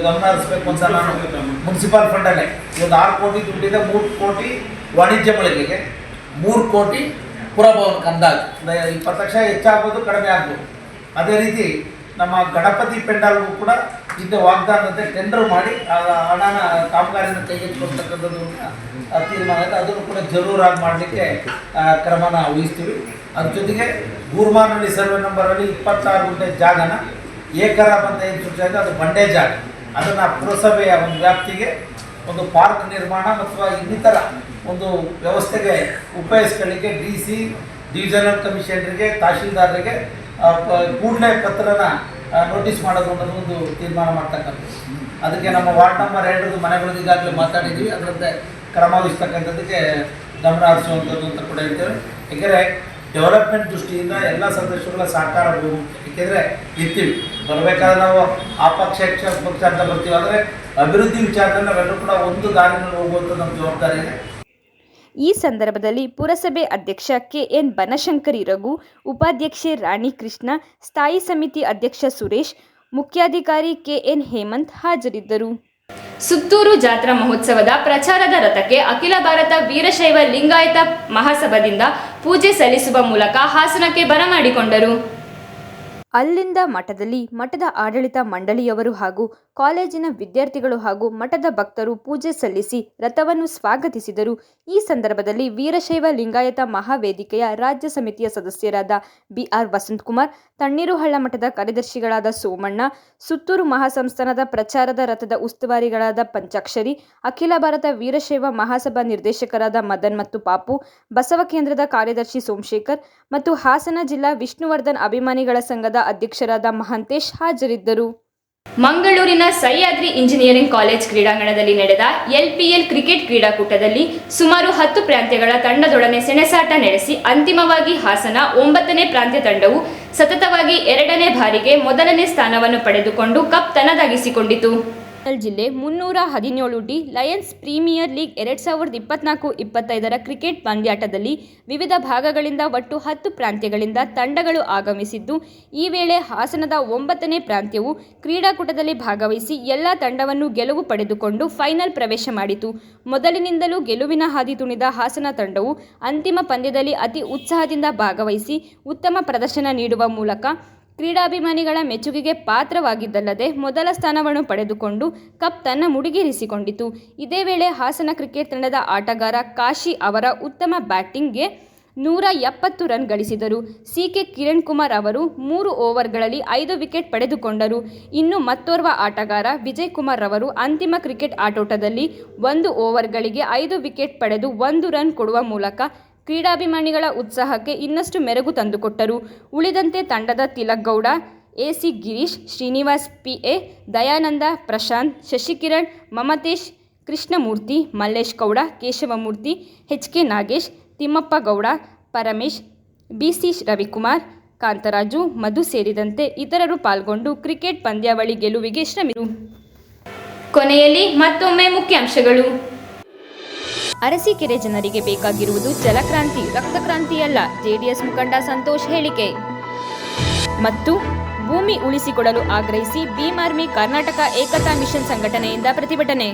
ಗಮನ ಹರಿಸಬೇಕು ಅಂತ ನಾನು ಮುನ್ಸಿಪಲ್ ಫಂಡಲ್ಲೇ ಒಂದು 6 ಕೋಟಿ ದುಡ್ಡಿದೆ. 3 ಕೋಟಿ ವಾಣಿಜ್ಯ ಮಳಿಗೆಗೆ, 3 ಕೋಟಿ ಪುರಭವನಕ್ಕೆ ಅಂದಾಜು 20 ಲಕ್ಷ ಹೆಚ್ಚಾಗ್ಬೋದು, ಕಡಿಮೆ ಆಗ್ಬೋದು. ಅದೇ ರೀತಿ ನಮ್ಮ ಗಣಪತಿ ಪೆಂಡಾಲ್ಗೂ ಕೂಡ ಹಿಂದೆ ವಾಗ್ದಾನದಂತೆ ಟೆಂಡರ್ ಮಾಡಿ ಹಣನ ಕಾಮಗಾರಿನ ಕೈಗೆತ್ತಿಕೊಳ್ತಕ್ಕಂಥದ್ದು ತೀರ್ಮಾನ ಇದೆ. ಅದನ್ನು ಕೂಡ ಜರೂರಾಗಿ ಮಾಡಲಿಕ್ಕೆ ಕ್ರಮನ ವಹಿಸ್ತೀವಿ. ಅದ್ರ ಜೊತೆಗೆ ಗೂರ್ಮಾನಹಳ್ಳಿ ಸರ್ವೆ ನಂಬರಲ್ಲಿ 26 ಗುಂಟೆ ಜಾಗನ ಏಕರಾಬ್ ಅಂತ ಏನು ಸೂಚನೆ ಇದೆ, ಅದು ಬಂಡೆ ಜಾಗ, ಅದನ್ನು ಪುರಸಭೆಯ ಒಂದು ವ್ಯಾಪ್ತಿಗೆ ಒಂದು ಪಾರ್ಕ್ ನಿರ್ಮಾಣ ಅಥವಾ ಇನ್ನಿತರ ಒಂದು ವ್ಯವಸ್ಥೆಗೆ ಉಪಯೋಗಿಸ್ಕೊಳ್ಳಿಕ್ಕೆ DC ಡಿವಿಷನಲ್ ಕಮಿಷನರಿಗೆ, ತಹಶೀಲ್ದಾರರಿಗೆ ಕೂಡಲೇ ಪತ್ರನ ನೋಟಿಸ್ ಮಾಡೋದು ಅನ್ನೋದು ಒಂದು ತೀರ್ಮಾನ ಮಾಡ್ತಕ್ಕಂಥದ್ದು. ಅದಕ್ಕೆ ನಮ್ಮ ವಾರ್ಡ್ ನಂಬರ್ 2 ಮನೆಗಳದ್ದು ಈಗಾಗಲೇ ಮಾತಾಡಿದ್ದೀವಿ. ಅದರಂತೆ ಕ್ರಮ ವಹಿಸ್ತಕ್ಕಂಥದ್ದಕ್ಕೆ ಗಮನ ಹರಿಸುವಂಥದ್ದು ಅಂತ ಕೂಡ ಹೇಳ್ತೇವೆ. ಏಕೆಂದರೆ ಡೆವಲಪ್ಮೆಂಟ್ ದೃಷ್ಟಿಯಿಂದ ಎಲ್ಲ ಸದಸ್ಯರುಗಳ ಸಹಕಾರ ಬೇಕು. ಏಕೆಂದರೆ ಇರ್ತೀವಿ ಬರಬೇಕಾದ್ರೆ ನಾವು ಆ ಪಕ್ಷ ಪಕ್ಷ ಅಂತ ಬರ್ತೀವಿ, ಆದರೆ ಅಭಿವೃದ್ಧಿ ವಿಚಾರದಲ್ಲಿ ನಾವೆಲ್ಲರೂ ಕೂಡ ಒಂದು ದಾರಿನಲ್ಲಿ ಹೋಗುವಂಥ ನಮ್ಮ ಜವಾಬ್ದಾರಿ ಇದೆ. ಈ ಸಂದರ್ಭದಲ್ಲಿ ಪುರಸಭೆ ಅಧ್ಯಕ್ಷ KN ಬನಶಂಕರಿ ರಘು, ಉಪಾಧ್ಯಕ್ಷೆ ರಾಣಿ ಕೃಷ್ಣ, ಸ್ಥಾಯಿ ಸಮಿತಿ ಅಧ್ಯಕ್ಷ ಸುರೇಶ್, ಮುಖ್ಯಾಧಿಕಾರಿ KN ಹೇಮಂತ್ ಹಾಜರಿದ್ದರು. ಸುತ್ತೂರು ಜಾತ್ರಾ ಮಹೋತ್ಸವದ ಪ್ರಚಾರದ ರಥಕ್ಕೆ ಅಖಿಲ ಭಾರತ ವೀರಶೈವ ಲಿಂಗಾಯತ ಮಹಾಸಭಾದಿಂದ ಪೂಜೆ ಸಲ್ಲಿಸುವ ಮೂಲಕ ಹಾಸನಕ್ಕೆ ಬರಮಾಡಿಕೊಂಡರು. ಅಲ್ಲಿಂದ ಮಠದಲ್ಲಿ ಮಠದ ಆಡಳಿತ ಮಂಡಳಿಯವರು ಹಾಗೂ ಕಾಲೇಜಿನ ವಿದ್ಯಾರ್ಥಿಗಳು ಹಾಗೂ ಮಠದ ಭಕ್ತರು ಪೂಜೆ ಸಲ್ಲಿಸಿ ರಥವನ್ನು ಸ್ವಾಗತಿಸಿದರು. ಈ ಸಂದರ್ಭದಲ್ಲಿ ವೀರಶೈವ ಲಿಂಗಾಯತ ಮಹಾವೇದಿಕೆಯ ರಾಜ್ಯ ಸಮಿತಿಯ ಸದಸ್ಯರಾದ BR ವಸಂತಕುಮಾರ್, ತಣ್ಣೀರುಹಳ್ಳ ಮಠದ ಕಾರ್ಯದರ್ಶಿಗಳಾದ ಸೋಮಣ್ಣ, ಸುತ್ತೂರು ಮಹಾಸಂಸ್ಥಾನದ ಪ್ರಚಾರದ ರಥದ ಉಸ್ತುವಾರಿಗಳಾದ ಪಂಚಾಕ್ಷರಿ, ಅಖಿಲ ಭಾರತ ವೀರಶೈವ ಮಹಾಸಭಾ ನಿರ್ದೇಶಕರಾದ ಮದನ್ ಮತ್ತು ಪಾಪು, ಬಸವ ಕೇಂದ್ರದ ಕಾರ್ಯದರ್ಶಿ ಸೋಮಶೇಖರ್ ಮತ್ತು ಹಾಸನ ಜಿಲ್ಲಾ ವಿಷ್ಣುವರ್ಧನ್ ಅಭಿಮಾನಿಗಳ ಸಂಘದ ಅಧ್ಯಕ್ಷರಾದ ಮಹಾಂತೇಶ್ ಹಾಜರಿದ್ದರು. ಮಂಗಳೂರಿನ ಸಹ್ಯಾದ್ರಿ ಇಂಜಿನಿಯರಿಂಗ್ ಕಾಲೇಜ್ ಕ್ರೀಡಾಂಗಣದಲ್ಲಿ ನಡೆದ LPL ಕ್ರಿಕೆಟ್ ಕ್ರೀಡಾಕೂಟದಲ್ಲಿ ಸುಮಾರು 10 ಪ್ರಾಂತ್ಯಗಳ ತಂಡದೊಡನೆ ಸೆಣಸಾಟ ನಡೆಸಿ ಅಂತಿಮವಾಗಿ ಹಾಸನ 9ನೇ ಪ್ರಾಂತ್ಯ ತಂಡವು ಸತತವಾಗಿ 2ನೇ ಬಾರಿಗೆ ಮೊದಲನೇ ಸ್ಥಾನವನ್ನು ಪಡೆದುಕೊಂಡು ಕಪ್ ತನ್ನದಾಗಿಸಿಕೊಂಡಿತು. ಜಿಲ್ಲೆ 317 D lions premier league 2024-25 cricket ಪಂದ್ಯಾಟದಲ್ಲಿ ವಿವಿಧ ಭಾಗಗಳಿಂದ ಒಟ್ಟು 10 ಪ್ರಾಂತ್ಯಗಳಿಂದ ತಂಡಗಳು ಆಗಮಿಸಿದ್ದು, ಈ ವೇಳೆ ಹಾಸನದ 9ನೇ ಪ್ರಾಂತ್ಯವು ಕ್ರೀಡಾಕೂಟದಲ್ಲಿ ಭಾಗವಹಿಸಿ ಎಲ್ಲ ತಂಡವನ್ನು ಗೆಲುವು ಪಡೆದುಕೊಂಡು ಫೈನಲ್ ಪ್ರವೇಶ ಮಾಡಿತು. ಮೊದಲಿನಿಂದಲೂ ಗೆಲುವಿನ ಹಾದಿ ತುಣಿದ ಹಾಸನ ತಂಡವು ಅಂತಿಮ ಪಂದ್ಯದಲ್ಲಿ ಅತಿ ಉತ್ಸಾಹದಿಂದ ಭಾಗವಹಿಸಿ ಉತ್ತಮ ಪ್ರದರ್ಶನ ನೀಡುವ ಮೂಲಕ ಕ್ರೀಡಾಭಿಮಾನಿಗಳ ಮೆಚ್ಚುಗೆಗೆ ಪಾತ್ರವಾಗಿದ್ದಲ್ಲದೆ ಮೊದಲ ಸ್ಥಾನವನ್ನು ಪಡೆದುಕೊಂಡು ಕಪ್ ತನ್ನ ಮುಡಿಗೇರಿಸಿಕೊಂಡಿತು. ಇದೇ ವೇಳೆ ಹಾಸನ ಕ್ರಿಕೆಟ್ ತಂಡದ ಆಟಗಾರ ಕಾಶಿ ಅವರ ಉತ್ತಮ ಬ್ಯಾಟಿಂಗ್ಗೆ 170 ರನ್ ಗಳಿಸಿದರು. CK ಕಿರಣ್ ಕುಮಾರ್ ಅವರು 3 ಓವರ್ಗಳಲ್ಲಿ 5 ವಿಕೆಟ್ ಪಡೆದುಕೊಂಡರು. ಇನ್ನು ಮತ್ತೋರ್ವ ಆಟಗಾರ ವಿಜಯ್ ಕುಮಾರ್ ಅವರು ಅಂತಿಮ ಕ್ರಿಕೆಟ್ ಆಟೋಟದಲ್ಲಿ 1 ಓವರ್ಗಳಿಗೆ 5 ವಿಕೆಟ್ ಪಡೆದು 1 ರನ್ ಕೊಡುವ ಮೂಲಕ ಕ್ರೀಡಾಭಿಮಾನಿಗಳ ಉತ್ಸಾಹಕ್ಕೆ ಇನ್ನಷ್ಟು ಮೆರುಗು ತಂದುಕೊಟ್ಟರು. ಉಳಿದಂತೆ ತಂಡದ Tilak Gowda, AC Girish, Srinivas, PA Dayananda, Prashant, Shashikiran, ಮಮತೇಶ್, Krishnamurthy, Mallesh Gowda, Keshavamurthy, HK Nagesh, Thimmappa Gowda, Paramesh, BC Ravikumar, Kantharaju, ಮಧು ಸೇರಿದಂತೆ ಇತರರು ಪಾಲ್ಗೊಂಡು ಕ್ರಿಕೆಟ್ ಪಂದ್ಯಾವಳಿ ಗೆಲುವಿಗೆ ಶ್ರಮಿಸಿದರು. ಕೊನೆಯಲ್ಲಿ ಮತ್ತೊಮ್ಮೆ ಮುಖ್ಯಾಂಶಗಳು. ಅರಸೀಕೆರೆ ಜನರಿಗೆ ಬೇಕಾಗಿರುವುದು ಜಲಕ್ರಾಂತಿ, ರಕ್ತಕ್ರಾಂತಿಯಲ್ಲ, JDS ಮುಖಂಡ ಸಂತೋಷ್ ಹೇಳಿಕೆ. ಮತ್ತು ಭೂಮಿ ಉಳಿಸಿಕೊಡಲು ಆಗ್ರಹಿಸಿ ಭೀಮ್ ಆರ್ಮಿ ಕರ್ನಾಟಕ ಏಕತಾ ಮಿಷನ್ ಸಂಘಟನೆಯಿಂದ ಪ್ರತಿಭಟನೆ.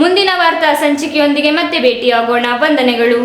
ಮುಂದಿನ ವಾರ್ತಾ ಸಂಚಿಕೆಯೊಂದಿಗೆ ಮತ್ತೆ ಭೇಟಿಯಾಗೋಣ. ವಂದನೆಗಳು.